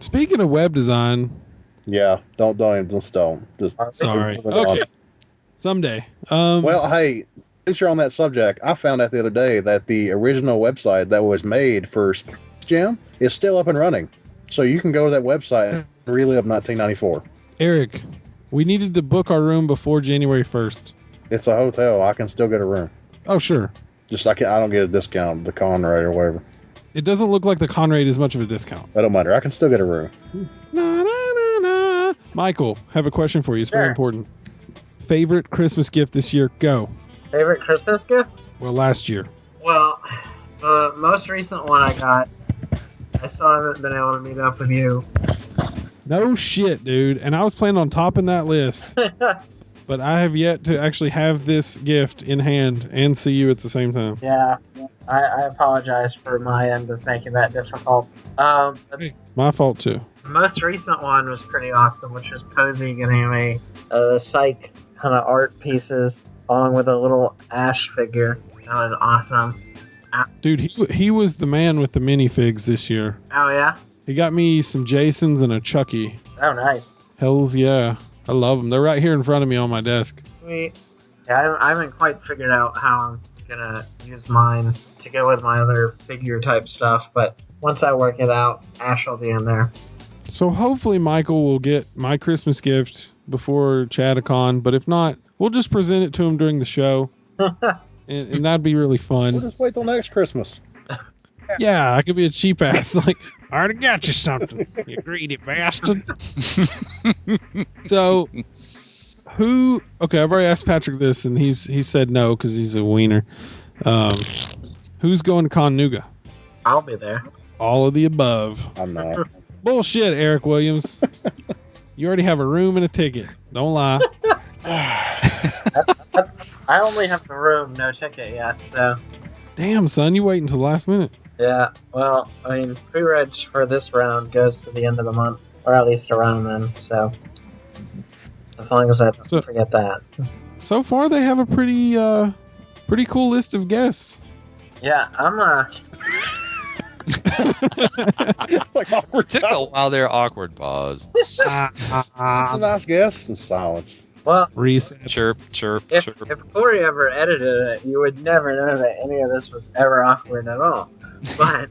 Speaking of web design, Yeah. Don't. Just don't. Just. sorry. Moving on. Okay. Someday. Well, hey, since you're on that subject, I found out the other day that the original website that was made for Space Jam is still up and running. So you can go to that website and relive 1994. Eric, we needed to book our room before January 1st. It's a hotel. I can still get a room. Oh, sure. Just I don't get a discount, the con rate or whatever. It doesn't look like the con rate is much of a discount. That don't matter. I can still get a room. Na, na, na, na. Michael, have a question for you. It's very Sure. important. Favorite Christmas gift this year? Go. Favorite Christmas gift? Well, last year. Well, the most recent one I got, I still haven't been able to meet up with you. No shit, dude. And I was planning on topping that list, but I have yet to actually have this gift in hand and see you at the same time. Yeah, I apologize for my end of making that difficult. The My fault too. most recent one was pretty awesome, which was Posey getting me psych kind of art pieces along with a little Ash figure. That was awesome. Dude, he was the man with the minifigs this year. Oh, yeah? He got me some Jasons and a Chucky. Oh, nice. Hells yeah. I love them. They're right here in front of me on my desk. Sweet. Yeah, I haven't quite figured out how I'm going to use mine to go with my other figure type stuff, but once I work it out, Ash will be in there. So hopefully Michael will get my Christmas gift before Chattacon, but if not, we'll just present it to him during the show. And that'd be really We'll fun. just wait till next Christmas. Yeah, I could be a cheap ass. Like, I already got you something, you greedy bastard. So, who? Okay, I've already asked Patrick this, and he said no because he's a wiener. Who's going to Connuga? I'll be there. All of the above. I'm not. Bullshit, Eric Williams. You already have a room and a ticket. Don't lie. I only have the room, no ticket yet, so. Damn, son, you wait until the last minute. Yeah, well, I mean, pre-reg for this round goes to the end of the month, or at least around then, so. As long as I don't forget that. So far, they have a pretty cool list of guests. Yeah, I'm Like awkward. Took a while there, awkward pause. That's a nice guess. And silence. Well, Reset. Chirp, chirp, if chirp. Corey ever edited it, you would never know that any of this was ever awkward at all. But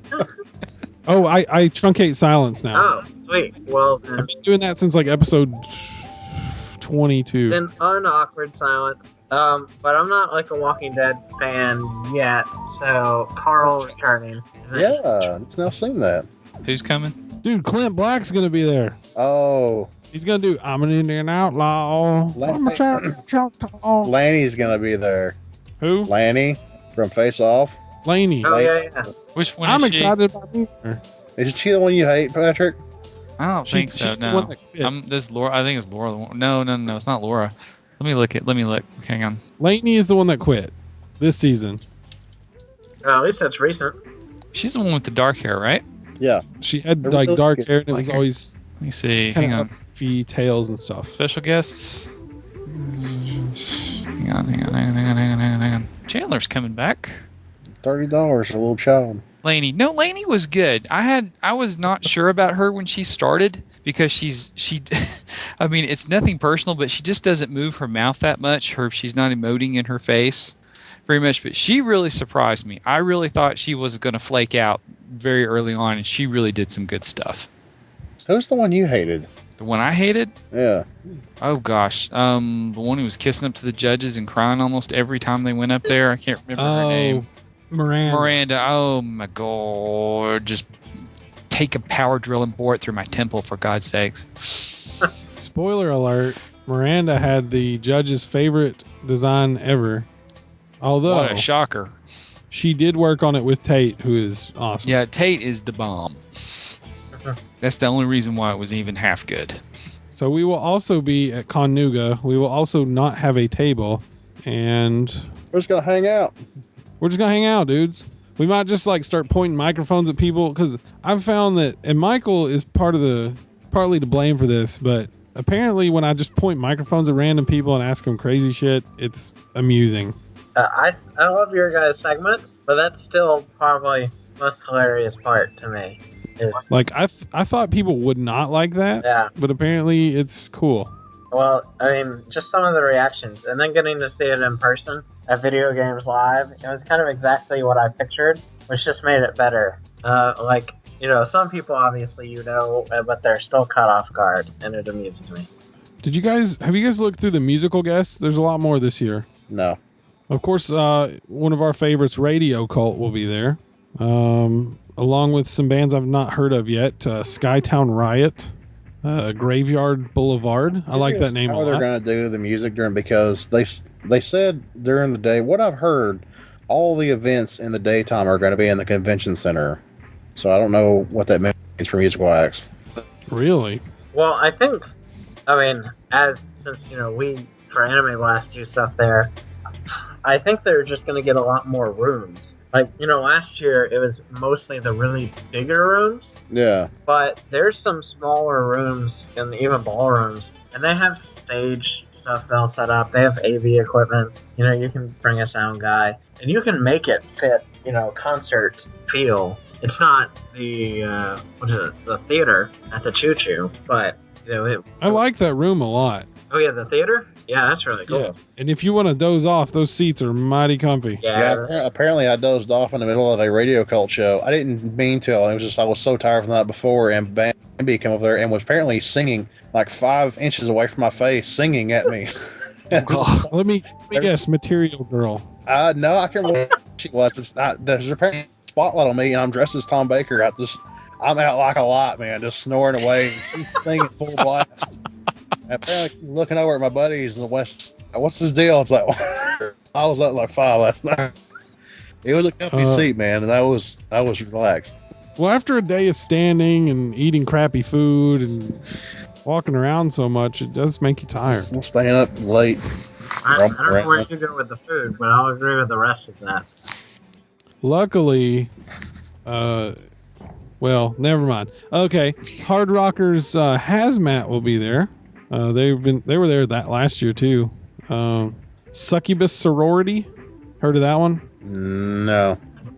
Oh, I truncate silence now. oh, sweet. Well, then, I've been doing that since like episode 22. then unawkward silent. But I'm not like a Walking Dead fan yet, so Carl returning. Yeah, it's now seen that. Who's coming? Dude, Clint Black's gonna be there. Oh, He's gonna do I'm an Indian outlaw. I'm a Choctaw. Lanny's gonna be there. Who? Lanny from Face Off. Laney. Oh yeah. Which one I'm is she? excited about being there. Is she the one you hate, Patrick? I don't think so, she's the no. one that quit. This Laura. I think it's Laura. No, it's not Laura. Let me look. Hang on. Laney is the one that quit this season. Well, at least that's recent. She's the one with the dark hair, right? Yeah. She had They're like really dark good. hair and it Like was her. always Let me see. kind Hang of on. puffy tails and stuff. Special guests. Hang on. Chandler's coming back. $30, a little child. Lainey. No, Lainey was good. I was not sure about her when she started because I mean, it's nothing personal, but she just doesn't move her mouth that much. She's not emoting in her face very much, but she really surprised me. I really thought she was going to flake out very early on, and she really did some good stuff. Who's the one you hated? The one I hated? Yeah. Oh gosh, the one who was kissing up to the judges and crying almost every time they went up there. I can't remember her name. Miranda. Oh my god! Just take a power drill and bore it through my temple, for God's sakes. Spoiler alert: Miranda had the judge's favorite design ever. Although What a shocker! she did work on it with Tate, who is awesome. Yeah, Tate is the bomb. That's the only reason why it was even half good. So we will also be at Connuga. We will also not have a table, and We're just gonna hang out. we're just gonna hang out, dudes. We might just like start pointing microphones at people because I've found that, and Michael is partly to blame for this, but apparently when I just point microphones at random people and ask them crazy shit, it's amusing. I love your guys' segment, but that's still probably the most hilarious part to me. Is, Like I thought people would not like that, yeah. but apparently it's cool. Well, I mean, just some of the reactions, and then getting to see it in person at Video Games Live, it was kind of exactly what I pictured, which just made it better. Like, you know, some people obviously but they're still caught off guard, and it amuses me. Have you guys looked through the musical guests? There's a lot more this year. No. Of course, one of our favorites, Radio Cult, will be there, along with some bands I've not heard of yet. Skytown Riot, Graveyard Boulevard. I like that name a How they're lot. going to do the music during, because they said during the day, what I've heard, all the events in the daytime are going to be in the convention center. So I don't know what that means for musical acts. Really? Well, since, you know, we, for Anime Blast, do stuff there, I think they're just going to get a lot more rooms. Like, you know, last year it was mostly the really bigger rooms, Yeah. but there's some smaller rooms and even ballrooms, and they have stage stuff they'll set up. They have AV equipment. You know, you can bring a sound guy, and you can make it fit, you know, concert feel. It's not the theater at the Choo Choo, but, you know, I like that room a lot. Oh yeah, the theater? Yeah, that's really cool. Yeah. And if you want to doze off, those seats are mighty comfy. Yeah, apparently I dozed off in the middle of a Radio Cult show. I didn't mean to. It was just I was so tired from the night before, and Bambi came over there and was apparently singing like 5 inches away from my face, singing at me. Let me guess, Material Girl. No, I can't remember what she was. There's apparently spotlight on me, and I'm dressed as Tom Baker. I'm out like a lot, man, just snoring away. She's singing full blast. And apparently, looking over at my buddies in the West. What's his deal? It's like I was up like 5 last night. It was a comfy seat, man, and I was relaxed. Well, after a day of standing and eating crappy food and walking around so much, it does make you tired. I'm staying up late. I don't know where you go with the food, but I'll agree with the rest of that. Luckily, well, never mind. Okay, Hard Rockers Hazmat will be there. They were there that last year too. Succubus Sorority, heard of that one? No.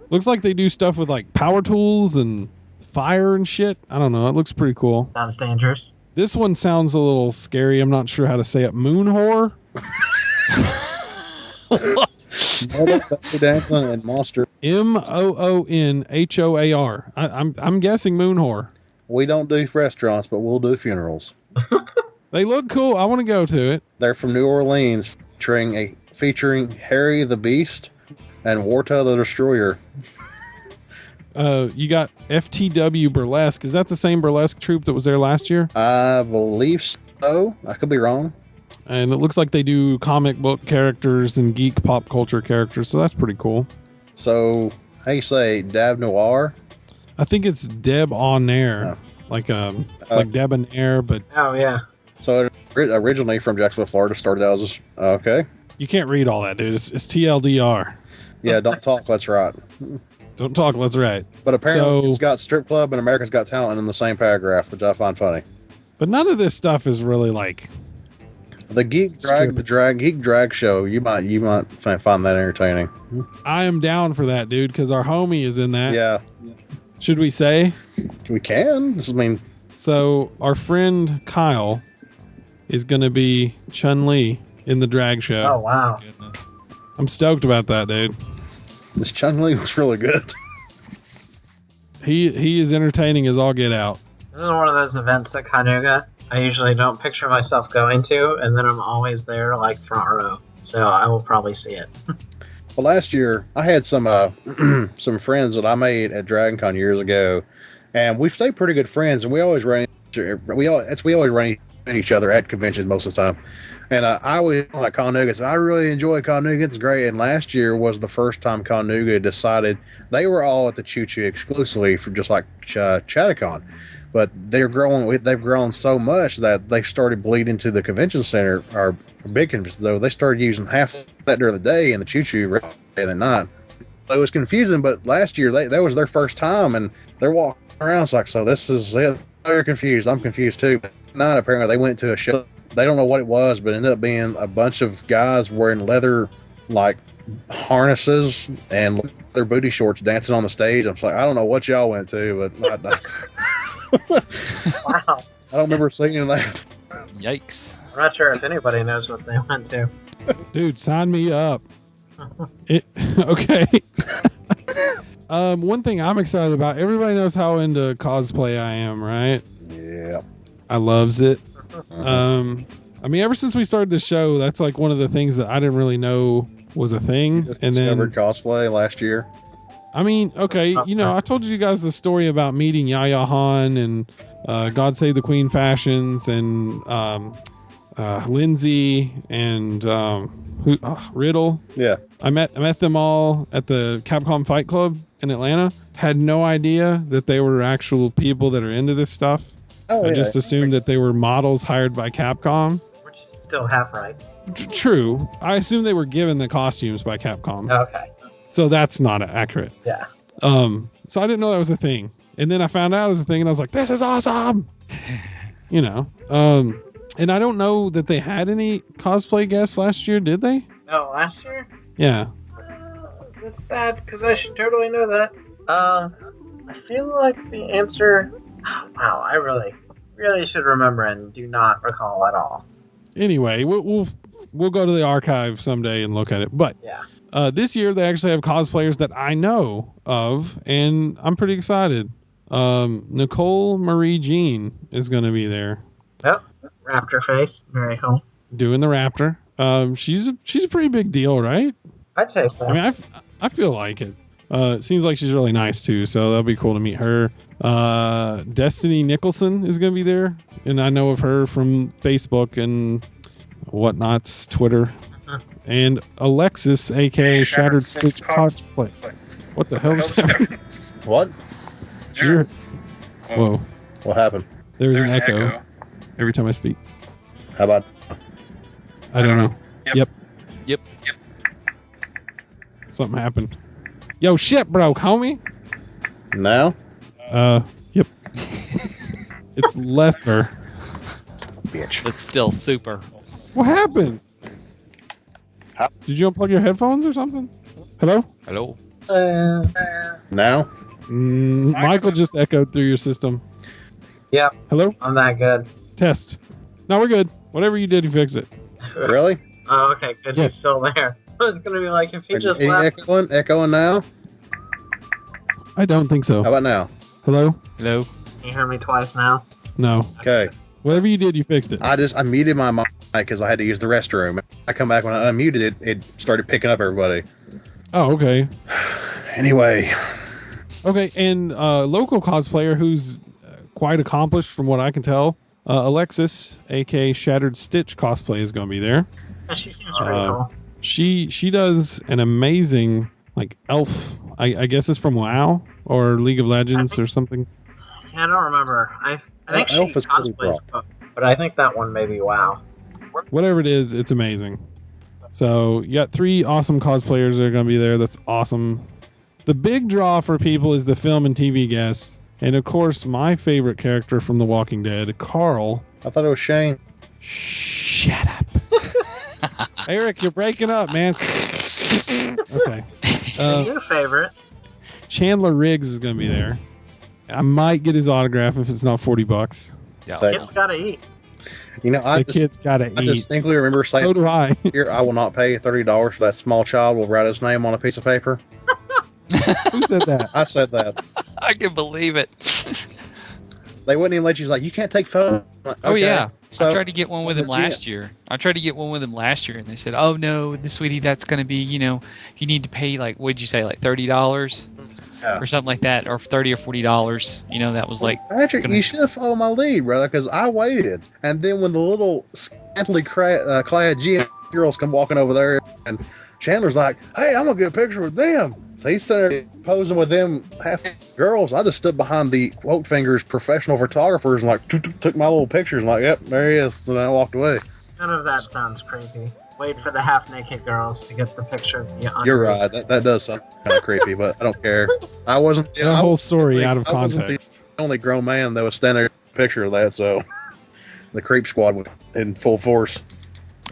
Looks like they do stuff with like power tools and fire and shit. I don't know. It looks pretty cool. Sounds dangerous. This one sounds a little scary. I'm not sure how to say it. Moon Whore. Dancing and Monster. Moonhoar. I'm guessing Moon Whore. We don't do restaurants, but we'll do funerals. They look cool. I want to go to it. They're from New Orleans, featuring Harry the Beast and Warta the Destroyer. You got FTW Burlesque. Is that the same burlesque troupe that was there last year? I believe so. I could be wrong. And it looks like they do comic book characters and geek pop culture characters, so that's pretty cool. So, how you say Dab Noir? I think it's Deb on air, like Debonair, but oh yeah. So it originally from Jacksonville, Florida, started out as okay. You can't read all that, dude. It's TLDR. Yeah, don't talk. That's right. Don't talk. That's right. But apparently, it's got Strip Club and America's Got Talent in the same paragraph, which I find funny. But none of this stuff is really like the Geek Drag show. You might find that entertaining. I am down for that, dude, because our homie is in that. Yeah. Should we say? We can. So our friend Kyle is going to be Chun-Li in the drag show. Oh wow! Goodness. I'm stoked about that, dude. This Chun-Li was really good. He is entertaining as all get out. This is one of those events at Cayuga I usually don't picture myself going to, and then I'm always there, like front row. So I will probably see it. Well, last year I had some some friends that I made at Dragon Con years ago, and we stayed pretty good friends. And we always run into each other at conventions most of the time. And I always like Cayuga, so I really enjoy Cayuga. It's great. And last year was the first time Cayuga decided they were all at the Choo Choo exclusively for just like Chattacon. But they've grown so much that they started bleeding to the convention center, our big convention, though. They started using half that during the day and the Choo Choo day and the night. It was confusing, but last year that was their first time, and they're walking around. It's like, so this is it. They're confused. I'm confused too. But not apparently they went to a show. They don't know what it was, but it ended up being a bunch of guys wearing leather like harnesses and leather booty shorts dancing on the stage. I'm just like, I don't know what y'all went to, but Wow. I don't remember seeing that. Yikes. I'm not sure if anybody knows what they went to. Dude, sign me up. Okay. One thing I'm excited about, everybody knows how into cosplay I am, right? Yeah. I loves it. I mean, ever since we started the show, that's like one of the things that I didn't really know was a thing. And discovered cosplay last year. I mean, okay, I told you guys the story about meeting Yaya Han and God Save the Queen Fashions and Lindsay and Riddle. Yeah. I met them all at the Capcom Fight Club in Atlanta. Had no idea that they were actual people that are into this stuff. I just assumed that they were models hired by Capcom. Which is still half right. True. I assumed they were given the costumes by Capcom. Okay. So that's not accurate. Yeah. So I didn't know that was a thing. And then I found out it was a thing and I was like, this is awesome. And I don't know that they had any cosplay guests last year, did they? No, last year? Yeah. That's sad because I should totally know that. I feel like the answer. Wow, I really should remember and do not recall at all. Anyway, we'll go to the archive someday and look at it. But yeah. This year they actually have cosplayers that I know of, and I'm pretty excited. Nicole Marie Jean is going to be there. Yep, raptor face, very cool. Doing the raptor. She's a pretty big deal, right? I'd say so. I mean, I feel like it. It seems like she's really nice too, so that'll be cool to meet her. Destiny Nicholson is going to be there, and I know of her from Facebook and whatnots, Twitter. And Alexis, aka Shattered Stitch Cosplay. What the hell is that? What? Whoa. What happened? There's an echo every time I speak. How about? I don't know. Yep. Yep. Something happened. Yo, shit broke, homie. Now? Yep. It's lesser. Bitch. It's still super. What happened? Did you unplug your headphones or something? Hello? Hello. Now? Michael just echoed through your system. Yep. Hello? I'm that good. Test. No, we're good. Whatever you did, you fix it. Really? Oh, okay, good. Yes. He's still there. I was gonna be like, if he just Any left. echoing now? I don't think so. How about now? Hello? Hello. Can you hear me twice now? No. Okay. Whatever you did, you fixed it. I muted my mic because I had to use the restroom. I come back when I unmuted it, it started picking up everybody. Oh, okay. Anyway, Okay, and local cosplayer who's quite accomplished from what I can tell, Alexis, aka Shattered Stitch Cosplay, is going to be there. Yeah, she seems pretty cool. She does an amazing like elf. I guess it's from WoW or League of Legends or something. Yeah, I don't remember. I think Elf she is pretty cosplays, but I think that one may be WoW. Whatever it is, it's amazing. So you got 3 awesome cosplayers that are going to be there. That's awesome. The big draw for people is the film and TV guests. And of course, my favorite character from The Walking Dead, Carl. I thought it was Shane. Shut up. Eric, you're breaking up, man. Okay. Your favorite? Chandler Riggs is going to be there. I might get his autograph if it's not $40. Yeah. Kids gotta eat. You know, The kid's got to I eat. distinctly remember saying, So do I. "Here, I will not pay $30 for that small child. Will write his name on a piece of paper." Who said that? I said that. I can believe it. They wouldn't even let you. Like, you can't take photos. Like, Oh okay. yeah. So I tried to get one with him last year. And they said, "Oh no, sweetie, that's going to be, you need to pay like, what did you say, like $30 Yeah. or something like that, or $30 or $40." That was like, Patrick, you should have followed my lead, brother, because I waited. And then when the little scantily clad GM girls come walking over there, and Chandler's like, "Hey, I'm going to get a picture with them." So he's sitting there posing with them half girls. I just stood behind the quote fingers professional photographers and like took my little pictures and like, "Yep, there he is." And then I walked away. None of that sounds creepy. Wait for the half-naked girls to get the picture of you. You're right. That does sound kind of creepy, but I don't care. I wasn't The whole story out of I wasn't context. the only grown man that was standing there in a picture of that. So the creep squad was in full force.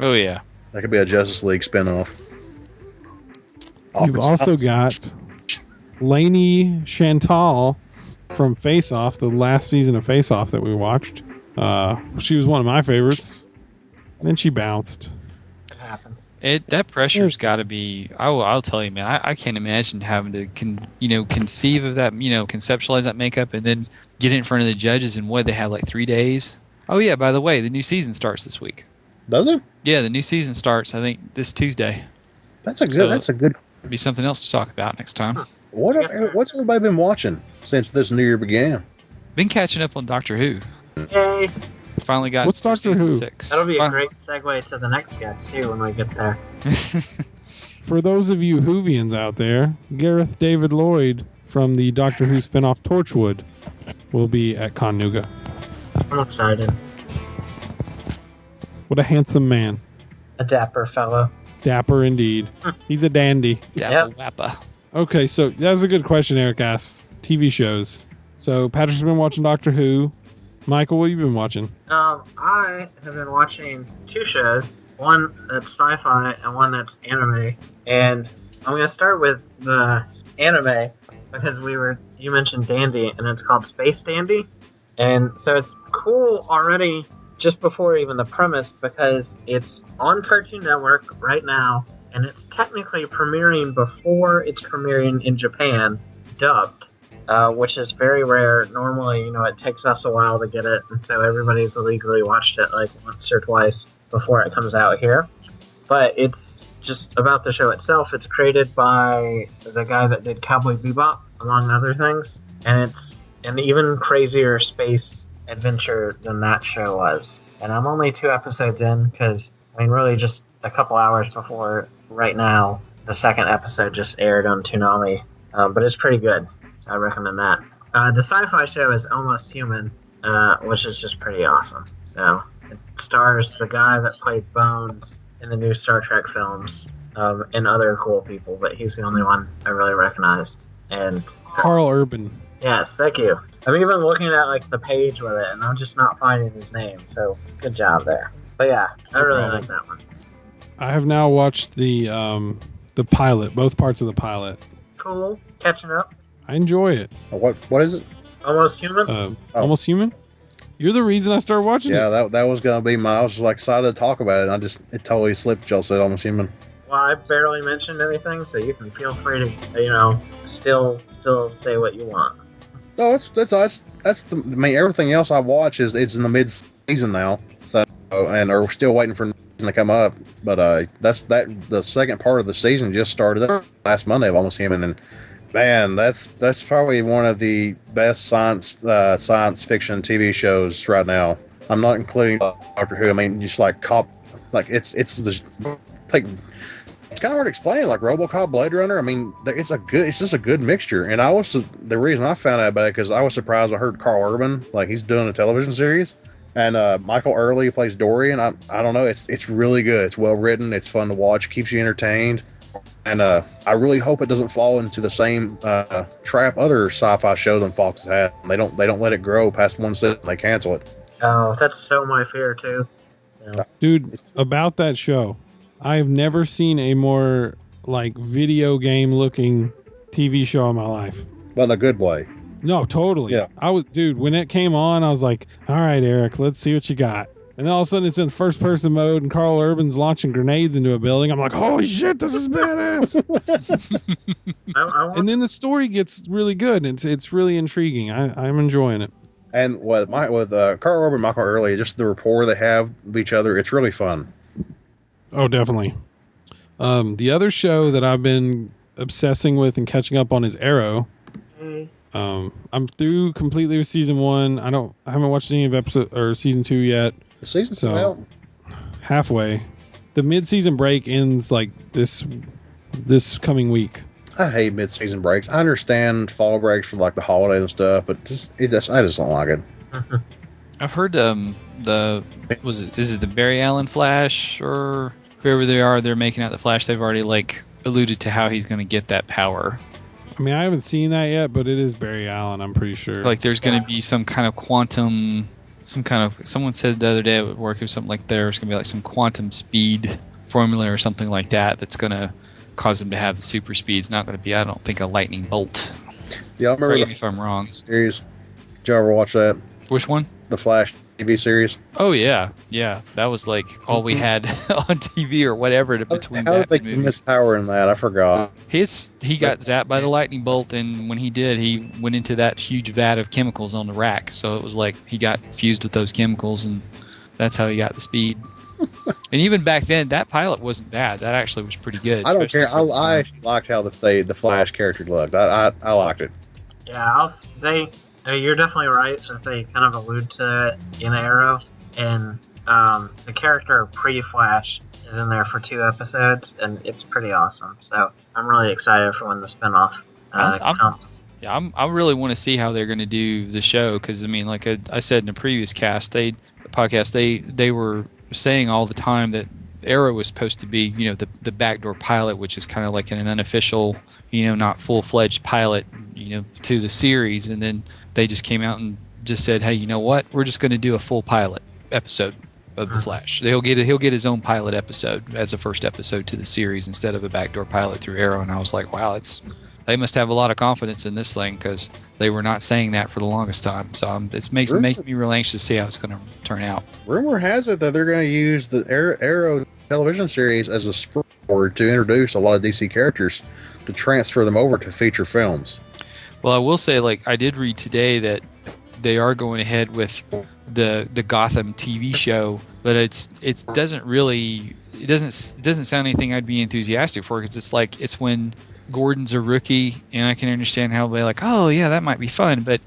oh yeah. That could be a Justice League spinoff. You've also got Lainey Chantal from Face Off, the last season of Face Off that we watched. She was one of my favorites. Then she bounced. It happens. That pressure's got to be. I'll tell you, man. I can't imagine having to conceive of that, conceptualize that makeup, and then get it in front of the judges. And what, they have like 3 days. Oh yeah, by the way, the new season starts this week. Does it? Yeah, the new season starts, I think, this Tuesday. That's a good. So- that's a good. Be something else to talk about next time. What's everybody been watching since this new year began? Been catching up on Doctor Who. Yay! Finally got What's Doctor season Who? 6. That'll be a great segue to the next guest, too, when we get there. For those of you Whovians out there, Gareth David Lloyd from the Doctor Who spinoff Torchwood will be at Connuga. I'm excited. What a handsome man. A dapper fellow. Dapper indeed. He's a dandy. Dabba wappa. Okay, so that was a good question Eric asked. TV shows. So Patrick's been watching Doctor Who. Michael, what have you been watching? I have been watching 2 shows. One that's sci-fi and one that's anime. And I'm going to start with the anime because you mentioned Dandy, and it's called Space Dandy. And so it's cool already just before even the premise because it's on Cartoon Network right now, and it's technically premiering before it's premiering in Japan, dubbed, which is very rare. Normally, it takes us a while to get it, and so everybody's illegally watched it like once or twice before it comes out here. But it's just about the show itself, it's created by the guy that did Cowboy Bebop, among other things, and it's an even crazier space adventure than that show was. And I'm only 2 episodes in because, really just a couple hours before right now, the second episode just aired on Toonami. But it's pretty good, so I recommend that. The sci-fi show is Almost Human, which is just pretty awesome. So it stars the guy that played Bones in the new Star Trek films, and other cool people, but he's the only one I really recognized. And Carl Urban. Yes, thank you. I'm even looking at the page with it, and I'm just not finding his name. So good job there. But yeah, I really like that one. I have now watched the pilot, both parts of the pilot. Cool, catching up. I enjoy it. What is it? Almost Human. Almost Human. You're the reason I started watching it. Yeah, that was gonna be I was excited to talk about it, and it totally slipped. Y'all said Almost Human. Well, I barely mentioned anything, so you can feel free to still say what you want. No, that's everything else I watch it's in the mid season now. So and we're still waiting for to come up. But the second part of the season just started last Monday of Almost Human, and man, that's probably one of the best science fiction TV shows right now. I'm not including Doctor Who. Just it's kind of hard to explain, like RoboCop, Blade Runner. It's just a good mixture. And the reason I found out about it because I was surprised. I heard Carl Urban, he's doing a television series, and Michael Early plays Dory. And I don't know, it's really good. It's well written. It's fun to watch. Keeps you entertained. And I really hope it doesn't fall into the same trap other sci-fi shows on Fox had. They don't let it grow past one season. They cancel it. Oh, that's so my fear too. So. Dude, about that show, I've never seen a more video game looking TV show in my life. But in a good way. No, totally. Yeah. When it came on, I was like, all right, Eric, let's see what you got. And then all of a sudden it's in first person mode and Carl Urban's launching grenades into a building. I'm like, holy shit, this is badass. And then the story gets really good. It's really intriguing. I'm enjoying it. And with Carl Urban and Michael Early, just the rapport they have with each other, it's really fun. Oh, definitely. The other show that I've been obsessing with and catching up on is Arrow. I'm through completely with season 1. I haven't watched any of episode or season 2 yet. Season 2, so halfway. The mid-season break ends this coming week. I hate mid-season breaks. I understand fall breaks for the holidays and stuff, but I just don't like it. I've heard is it the Barry Allen Flash or whoever they're making out the Flash, they've already alluded to how he's going to get that power. I haven't seen that yet, but it is Barry Allen, I'm pretty sure. There's going to be some kind of quantum, someone said the other day at work or something there's going to be some quantum speed formula or something like that that's going to cause him to have the super speed. It's not going to be, I don't think, a lightning bolt. Yeah, I remember. Correct me if I'm wrong. Series. Did you ever watch that? Which one? The Flash TV series. Oh yeah. That was all we had on TV or whatever between. How did they miss power in that? I forgot. He got zapped by the lightning bolt, and when he did, he went into that huge vat of chemicals on the rack. So it was he got fused with those chemicals, and that's how he got the speed. And even back then, that pilot wasn't bad. That actually was pretty good. I don't care. I liked how the Flash character looked. I liked it. Yeah, you're definitely right that they kind of allude to it in Arrow, and the character pre-Flash is in there for 2 episodes, and it's pretty awesome. So I'm really excited for when the spinoff comes. Yeah, I really want to see how they're going to do the show because like I said in the previous podcast, they were saying all the time that Arrow was supposed to be the backdoor pilot, which is kind of an unofficial, not full-fledged pilot, to the series, and then they just came out and just said, hey, you know what? We're just going to do a full pilot episode of the Flash. He'll get his own pilot episode as a first episode to the series instead of a backdoor pilot through Arrow. And I was like, wow, they must have a lot of confidence in this thing because they were not saying that for the longest time. So it's making me real anxious to see how it's going to turn out. Rumor has it that they're going to use the Arrow television series as a springboard to introduce a lot of DC characters to transfer them over to feature films. Well, I will say, I did read today that they are going ahead with the Gotham TV show, but it doesn't really it doesn't sound anything I'd be enthusiastic for, because it's when Gordon's a rookie, and I can understand how they're like, oh yeah, that might be fun. But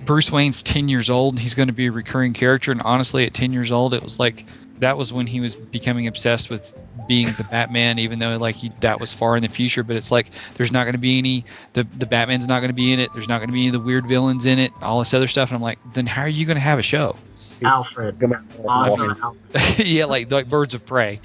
Bruce Wayne's 10 years old, and he's going to be a recurring character. And honestly, at 10 years old, it was like that was when he was becoming obsessed with being the Batman, even though that was far in the future. But it's like there's not going to be any the Batman's not going to be in it. There's not going to be any of the weird villains in it. All this other stuff, and I'm like, then how are you going to have a show? Alfred. Yeah, like Birds of Prey.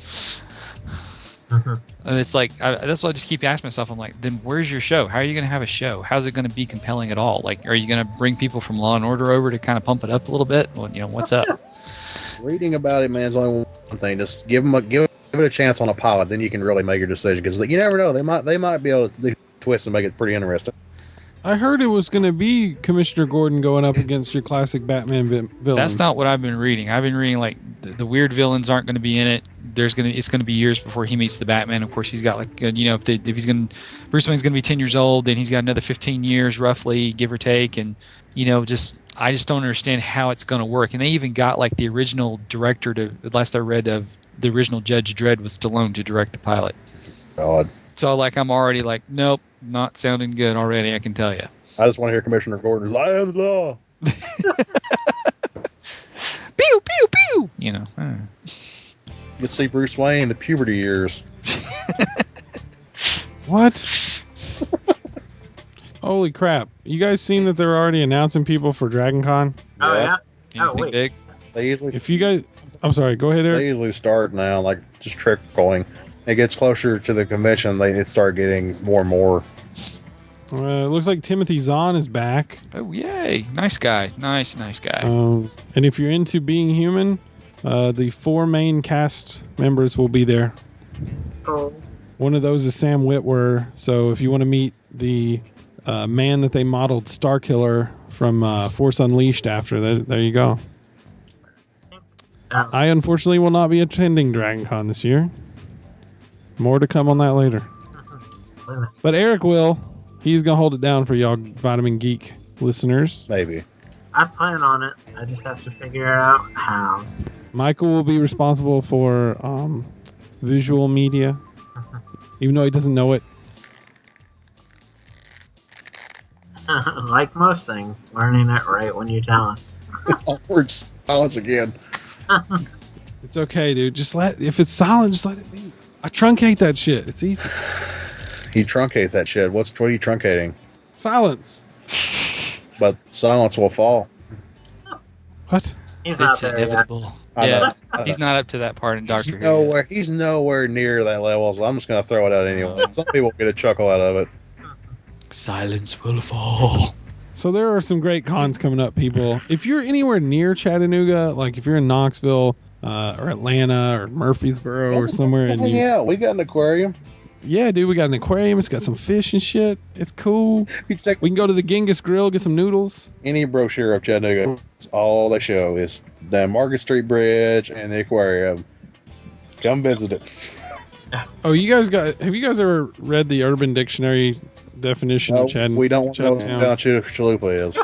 And it's like that's what I just keep asking myself. I'm like, then where's your show? How are you going to have a show? How's it going to be compelling at all? Like, are you going to bring people from Law and Order over to kind of pump it up a little bit? Well, what's up? Reading about it, man, is only one thing. Just give it a chance on a pilot, then you can really make your decision. Because you never know, they might be able to do twists and make it pretty interesting. I heard it was going to be Commissioner Gordon going up against your classic Batman villains. That's not what I've been reading. I've been reading like the weird villains aren't going to be in it. It's going to be years before he meets the Batman. Of course, he's got Bruce Wayne's going to be 10 years old, then he's got another 15 years roughly, give or take, and I just don't understand how it's going to work. And they even got like the original director last I read of the original Judge Dredd was Stallone to direct the pilot. God. So I'm already like, nope, not sounding good already. I can tell you. I just want to hear Commissioner Gordon's "I am the law." Pew pew pew. You can see Bruce Wayne in the puberty years. What? Holy crap! You guys seen that they're already announcing people for Dragon Con? Oh yeah. Anything big? They usually. If you guys, I'm sorry. Go ahead, Eric. They usually start now, like just trickling. It gets closer to the convention, it start getting more and more. It looks like Timothy Zahn is back. Oh, yay. Nice guy. Nice guy. And if you're into Being Human, the 4 main cast members will be there. Oh. One of those is Sam Witwer. So if you want to meet the man that they modeled Starkiller from Force Unleashed after, there you go. I unfortunately will not be attending Dragon Con this year. More to come on that later. But Eric will. He's going to hold it down for y'all Vitamin Geek listeners. Maybe. I plan on it. I just have to figure out how. Michael will be responsible for visual media, even though he doesn't know it. Like most things, learning it right when you tell him. Awkward silence again. It's okay, dude. If it's silent, just let it be. I truncate that shit. It's easy. You truncate that shit. What are you truncating? Silence. But silence will fall. What? It's inevitable. Yeah, he's not up to that part in Doctor Who. He's nowhere near that level, so I'm just going to throw it out anyway. Some people get a chuckle out of it. Silence will fall. So there are some great cons coming up, people. If you're anywhere near Chattanooga, like if you're in Knoxville or Atlanta or Murfreesboro or somewhere. Yeah, we got an aquarium. Yeah, dude, we got an aquarium. It's got some fish and shit. It's cool. We can go to the Genghis Grill, get some noodles. Any brochure of Chattanooga, all they show is the Market Street Bridge and the aquarium. Come visit it. Oh, have you guys ever read the Urban Dictionary definition of Chattanooga? We don't know what Chalupa is.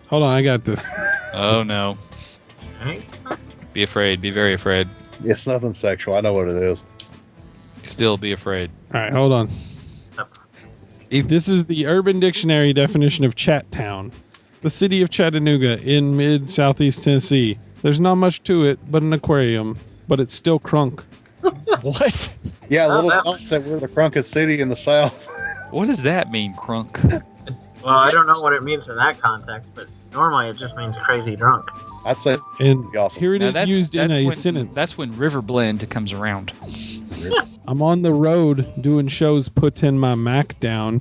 Hold on, I got this. Oh, no. Be afraid. Be very afraid. It's nothing sexual. I know what it is. Still be afraid. All right, hold on. This is the Urban Dictionary definition of Chat Town. The city of Chattanooga in mid-southeast Tennessee. There's not much to it but an aquarium, but it's still crunk. What? Yeah, little thoughts that we're the crunkest city in the South. What does that mean, crunk? Well, I don't know what it means in that context, but normally it just means crazy drunk. I'd say awesome. Here it is used in a sentence. That's when River Blend comes around. I'm on the road doing shows, putting my Mac down.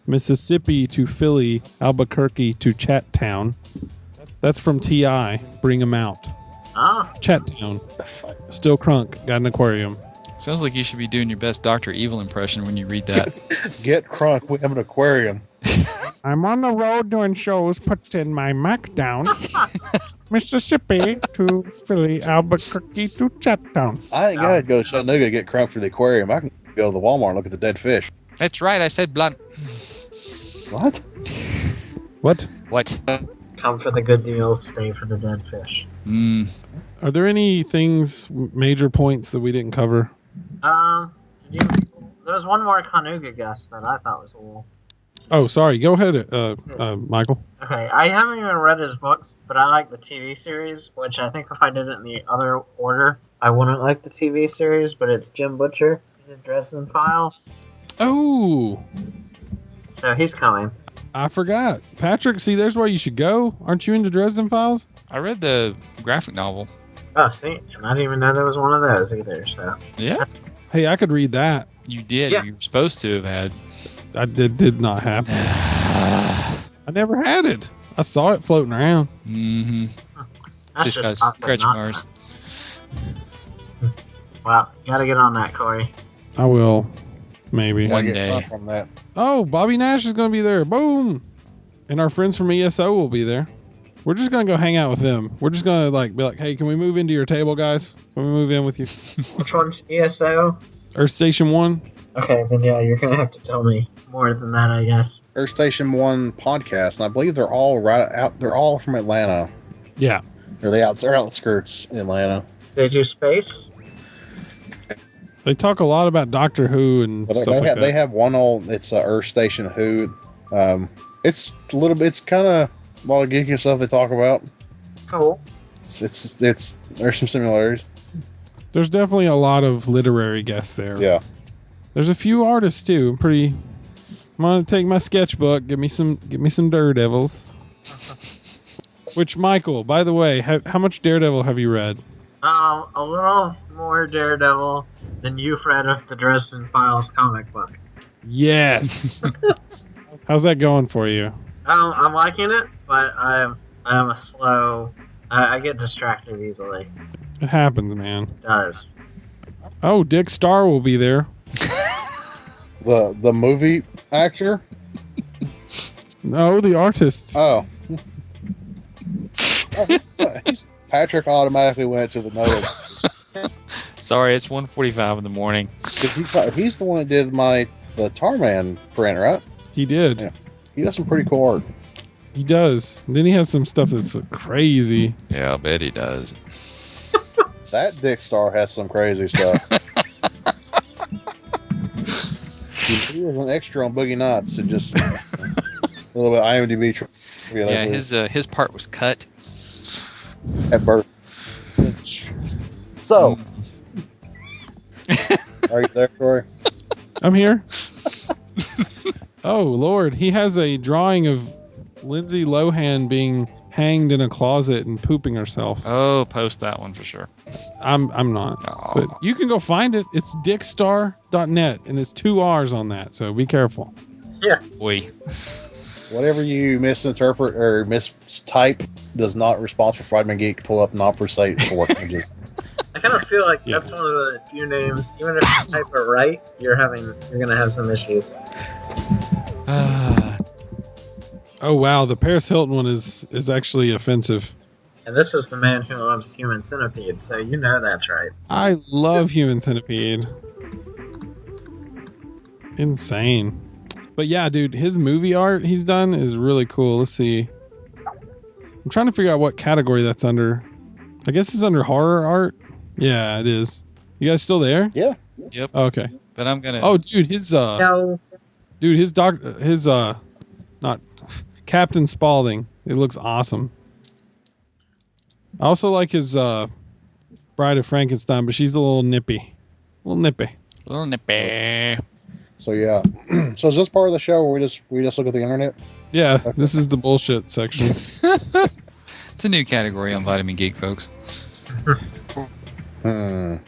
Mississippi to Philly, Albuquerque to Chattown. That's from T.I. Bring 'em out. Ah. Chattown. Still crunk. Got an aquarium. Sounds like you should be doing your best Dr. Evil impression when you read that. Get crunk. We have an aquarium. I'm on the road doing shows, putting my Mac down. Mississippi to Philly, Albuquerque to Chattown. I ain't gotta go to Chattanooga to get crunk for the aquarium. I can go to the Walmart and look at the dead fish. That's right. I said blunt. What? What? What? Come for the good deal, stay for the dead fish. Are there any major points that we didn't cover? You, there was one more Kanuga guest that I thought was cool. Oh, sorry. Go ahead, Michael. Okay, I haven't even read his books, but I like the TV series, which I think if I did it in the other order, I wouldn't like the TV series, but it's Jim Butcher, the Dresden Files. Oh, So he's coming. I forgot. Patrick, see, there's where you should go. Aren't you into Dresden Files? I read the graphic novel. Oh, see, and I didn't even know there was one of those either, so. Yeah, Hey, I could read that. you did. Yeah. You were supposed to have had. I did not happen. I never had it. I saw it floating around. Mm-hmm. That's Just guys, awesome, scratch not- Mars. Well, you gotta get on that, Corey. I will. Maybe. One Gotta get day. stuff from that. Oh, Bobby Nash is going to be there. Boom. And our friends from ESO will be there. We're just going to go hang out with them. We're just going to be like, hey, can we move into your table, guys? Can we move in with you? Which one's ESO? Earth Station 1? Okay, then yeah, you're gonna have to tell me more than that, I guess. Earth Station 1 podcast, and I believe they're all right out. They're all from Atlanta. Yeah. They're outskirts in Atlanta. They do space? They talk a lot about Doctor Who and But stuff like that. they have one old. It's Earth Station Who. It's a little bit. It's kind of a lot of geeky stuff they talk about. Cool. It's there's some similarities. There's definitely a lot of literary guests there. Yeah. There's a few artists too. I'm gonna take my sketchbook. Give me some Daredevils. Which, Michael, by the way, how much Daredevil have you read? A little more Daredevil than you've read of the Dresden Files comic book. Yes. How's that going for you? I'm liking it, but I am a slow. I get distracted easily. It happens, man. It does. Oh, Dick Starr will be there. The movie actor. No, the artist. Oh. Patrick automatically went to the notice. Sorry, it's 1:45 in the morning. He's the one that did the Tarman print, right? He did. Yeah. He does some pretty cool art. He does. And then he has some stuff that's crazy. Yeah, I bet he does. That Dick Star has some crazy stuff. He was an extra on Boogie Nights and just a little bit IMDb. Yeah, his part was cut. At birth. So, are you there, Corey? I'm here. Oh, Lord. He has a drawing of Lindsay Lohan being hanged in a closet and pooping herself. Oh, post that one for sure. I'm not. Aw. But you can go find it. It's dickstar.net, and it's 2 R's on that, so be careful. Yeah. Oi. Whatever you misinterpret or mistype does not respond for Friedman Geek to pull up not for site for work images. I kind of feel like Yeah. that's one of the few names. Even if you type it right, you're gonna have some issues. Oh, wow. The Paris Hilton one is actually offensive. And this is the man who loves Human Centipede, so you know that's right. I love Human Centipede. Insane. But yeah, dude, his movie art he's done is really cool. Let's see. I'm trying to figure out what category that's under. I guess it's under horror art. Yeah, it is. You guys still there? Yeah. Yep. Oh, okay. But I'm gonna. Oh, dude, his No. not Captain Spaulding. It looks awesome. I also like his Bride of Frankenstein, but she's a little nippy. Little nippy. So yeah. So is this part of the show where we just look at the internet? Yeah, this is the bullshit section. It's a new category on Vitamin Geek, folks. Race in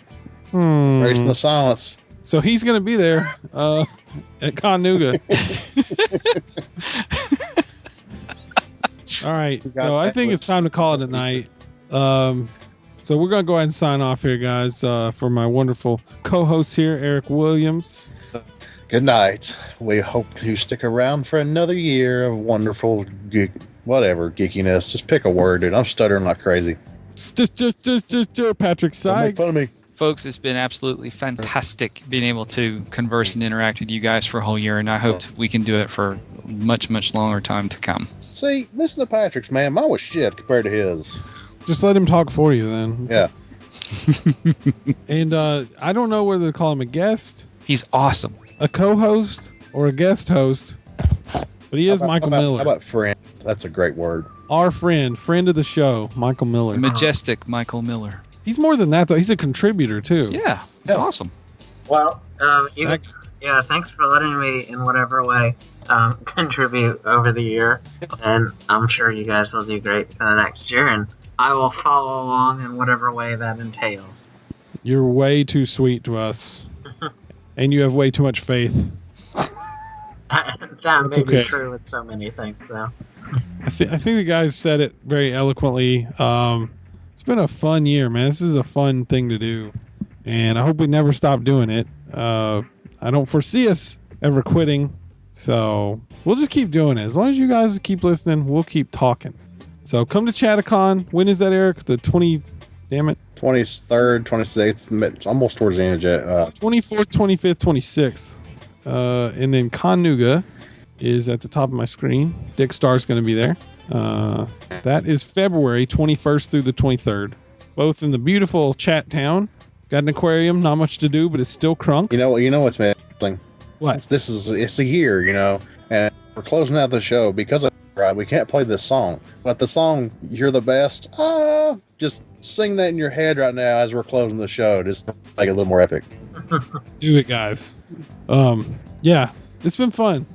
the silence. So he's going to be there at Conuga. All right. So I think it's time to call it a night. So we're going to go ahead and sign off here, guys, for my wonderful co-host here, Eric Williams. Good night. We hope to stick around for another year of wonderful geekiness. Just pick a word, dude. I'm stuttering like crazy. Just Patrick Don't make Sykes. fun of me. Folks, it's been absolutely fantastic being able to converse and interact with you guys for a whole year, and I hope we can do it for much, much longer time to come. See, listen to Patrick's, man. Mine was shit compared to his. Just let him talk for you then. Yeah. And I don't know whether to call him a guest, He's awesome. a co-host, or a guest host, but he is Michael Miller. How about friend? That's a great word. Our friend of the show, Michael Miller. Majestic Michael Miller. He's more than that, though. He's a contributor, too. Yeah, it's awesome. Well, thanks for letting me, in whatever way, contribute over the year. And I'm sure you guys will do great for the next year, and I will follow along in whatever way that entails. You're way too sweet to us. And you have way too much faith. That may be true with so many things, though. I think the guys said it very eloquently. It's been a fun year, man. This is a fun thing to do. And I hope we never stop doing it. I don't foresee us ever quitting. So we'll just keep doing it. As long as you guys keep listening, we'll keep talking. So come to Chattacon. When is that, Eric? The 23rd, 26th. It's almost towards the end of 24th, 25th, 26th. And then Connuga is at the top of my screen. Dick Star's going to be there. That is February 21st through the 23rd. Both in the beautiful Chat Town. Got an aquarium, not much to do, but it's still crunk. You know what's amazing? What? It's a year, and we're closing out the show because of we can't play this song. But the song "You're the Best," just sing that in your head right now as we're closing the show. Just make it a little more epic. Do it, guys. Yeah, it's been fun.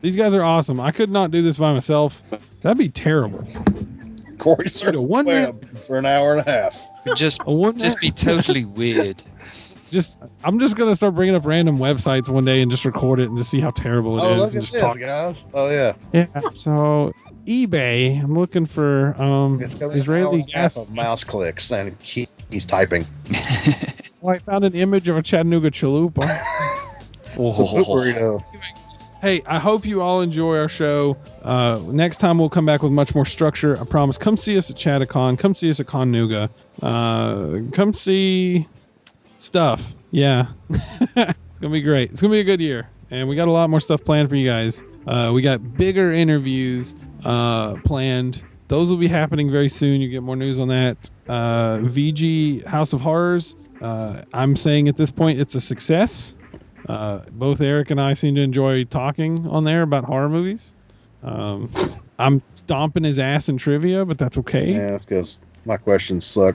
These guys are awesome. I could not do this by myself. That'd be terrible. Corey started one web for an hour and a half. Just be totally weird. I'm just gonna start bringing up random websites one day and just record it and just see how terrible it is. Look And at just this, talk. guys. Oh yeah. Yeah. So eBay. I'm looking for It's gonna be Israeli gas of mouse clicks, and he's typing. Well, I found an image of a Chattanooga chalupa. Burrito. Hey, I hope you all enjoy our show. Next time we'll come back with much more structure. I promise. Come see us at Chattacon. Come see us at Connuga. Come see stuff. Yeah. It's going to be great. It's going to be a good year. And we got a lot more stuff planned for you guys. We got bigger interviews planned. Those will be happening very soon. You get more news on that. VG House of Horrors. I'm saying at this point it's a success. Both Eric and I seem to enjoy talking on there about horror movies. I'm stomping his ass in trivia, but that's okay. Yeah, that's because my questions suck.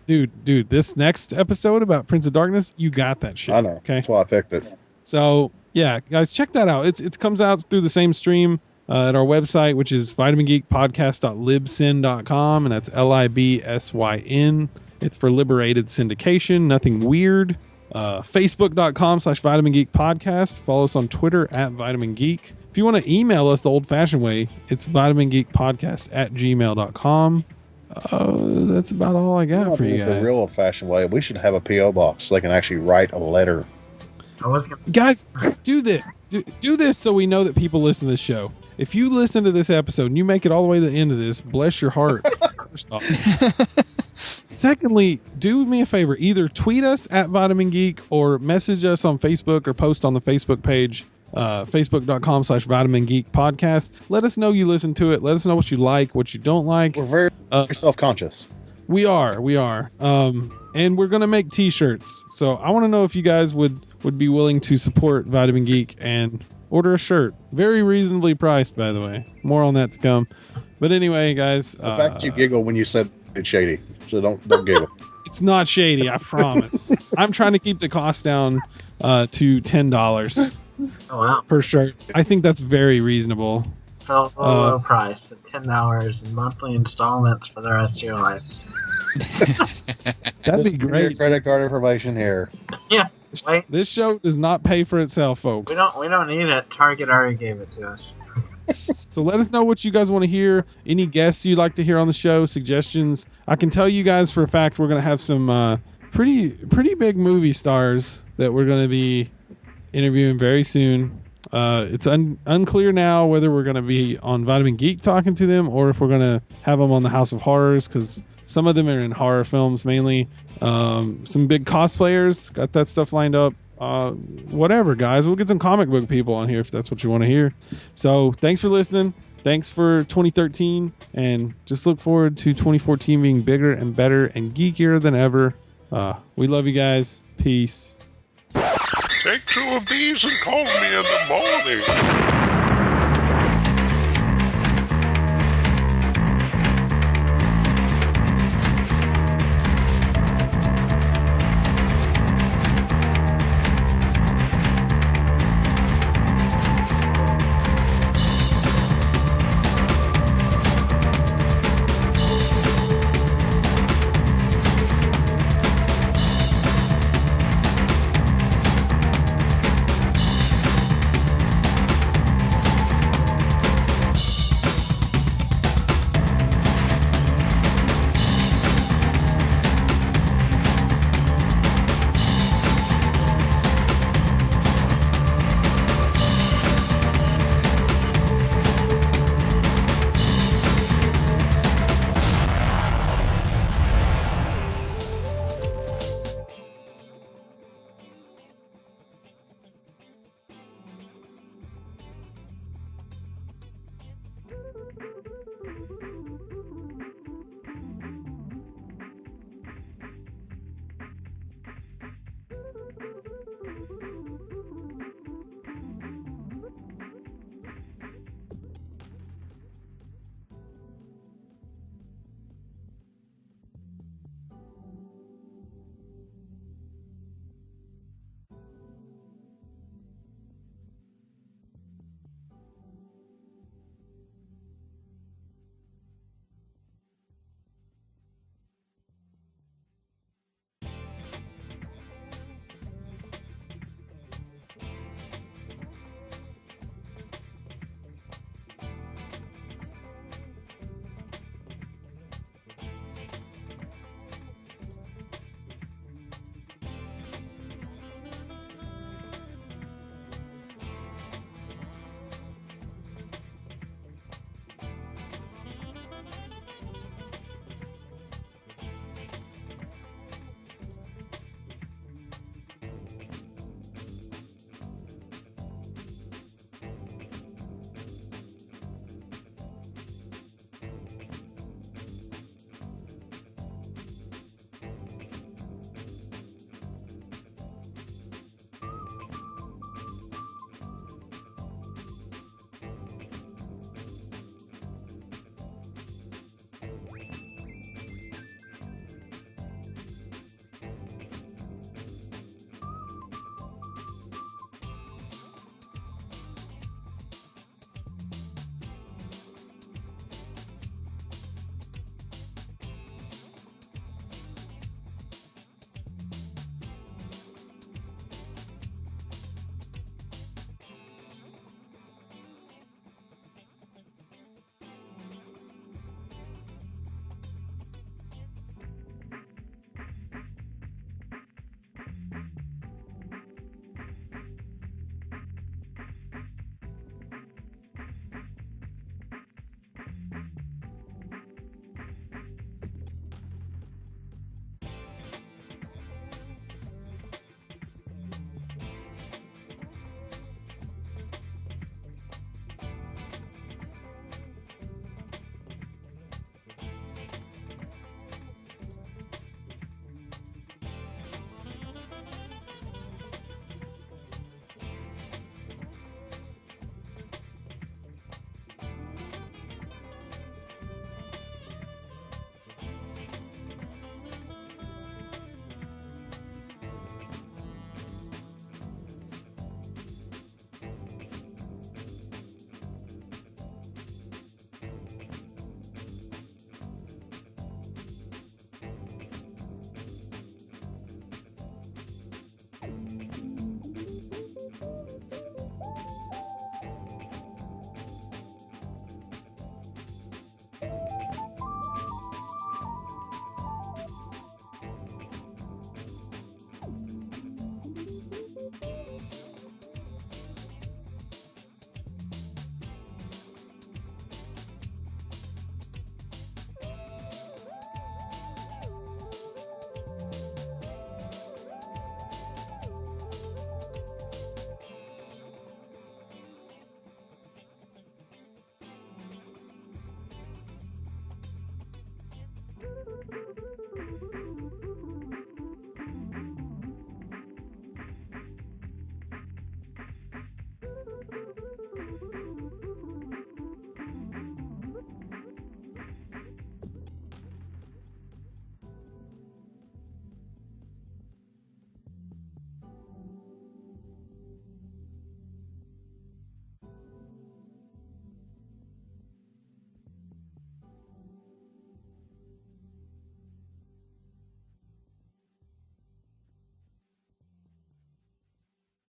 Dude, this next episode about Prince of Darkness, you got that shit. I know. Okay. That's why I picked it. So, yeah, guys, check that out. It comes out through the same stream at our website, which is vitamingeekpodcast.libsyn.com, and that's LIBSYN. It's for liberated syndication, nothing weird. Facebook.com/Vitamin Geek Podcast. Follow us on Twitter at Vitamin Geek. If you want to email us the old fashioned way, it's vitamingeekpodcast@gmail.com. That's about all I got for you guys. The real old fashioned way, we should have a P.O. box so they can actually write a letter. Guys, do this. Do this so we know that people listen to this show. If you listen to this episode and you make it all the way to the end of this, bless your heart. First off. Secondly, do me a favor. Either tweet us at Vitamin Geek or message us on Facebook or post on the Facebook page, facebook.com/Vitamin Geek Podcast. Let us know you listen to it. Let us know what you like, what you don't like. We're very self-conscious. We are. And we're going to make t-shirts. So I want to know if you guys would be willing to support Vitamin Geek and order a shirt. Very reasonably priced, by the way. More on that to come. But anyway, guys. The fact you giggle when you said it's shady. So don't giggle. It's not shady, I promise. I'm trying to keep the cost down to $10 per shirt. I think that's very reasonable. So low price at $10 in monthly installments for the rest of your life. That'd be great. Your credit card information here. Yeah. Wait. This show does not pay for itself, folks. We don't need it. Target already gave it to us. So let us know what you guys want to hear. Any guests you'd like to hear on the show, suggestions. I can tell you guys for a fact we're going to have some pretty big movie stars that we're going to be interviewing very soon. It's unclear now whether we're going to be on Vitamin Geek talking to them or if we're going to have them on the House of Horrors, because some of them are in horror films mainly. Some big cosplayers, got that stuff lined up. Whatever, guys. We'll get some comic book people on here if that's what you want to hear. So thanks for listening. Thanks for 2013. And just look forward to 2014 being bigger and better and geekier than ever. We love you guys. Peace. Take 2 of these and call me in the morning.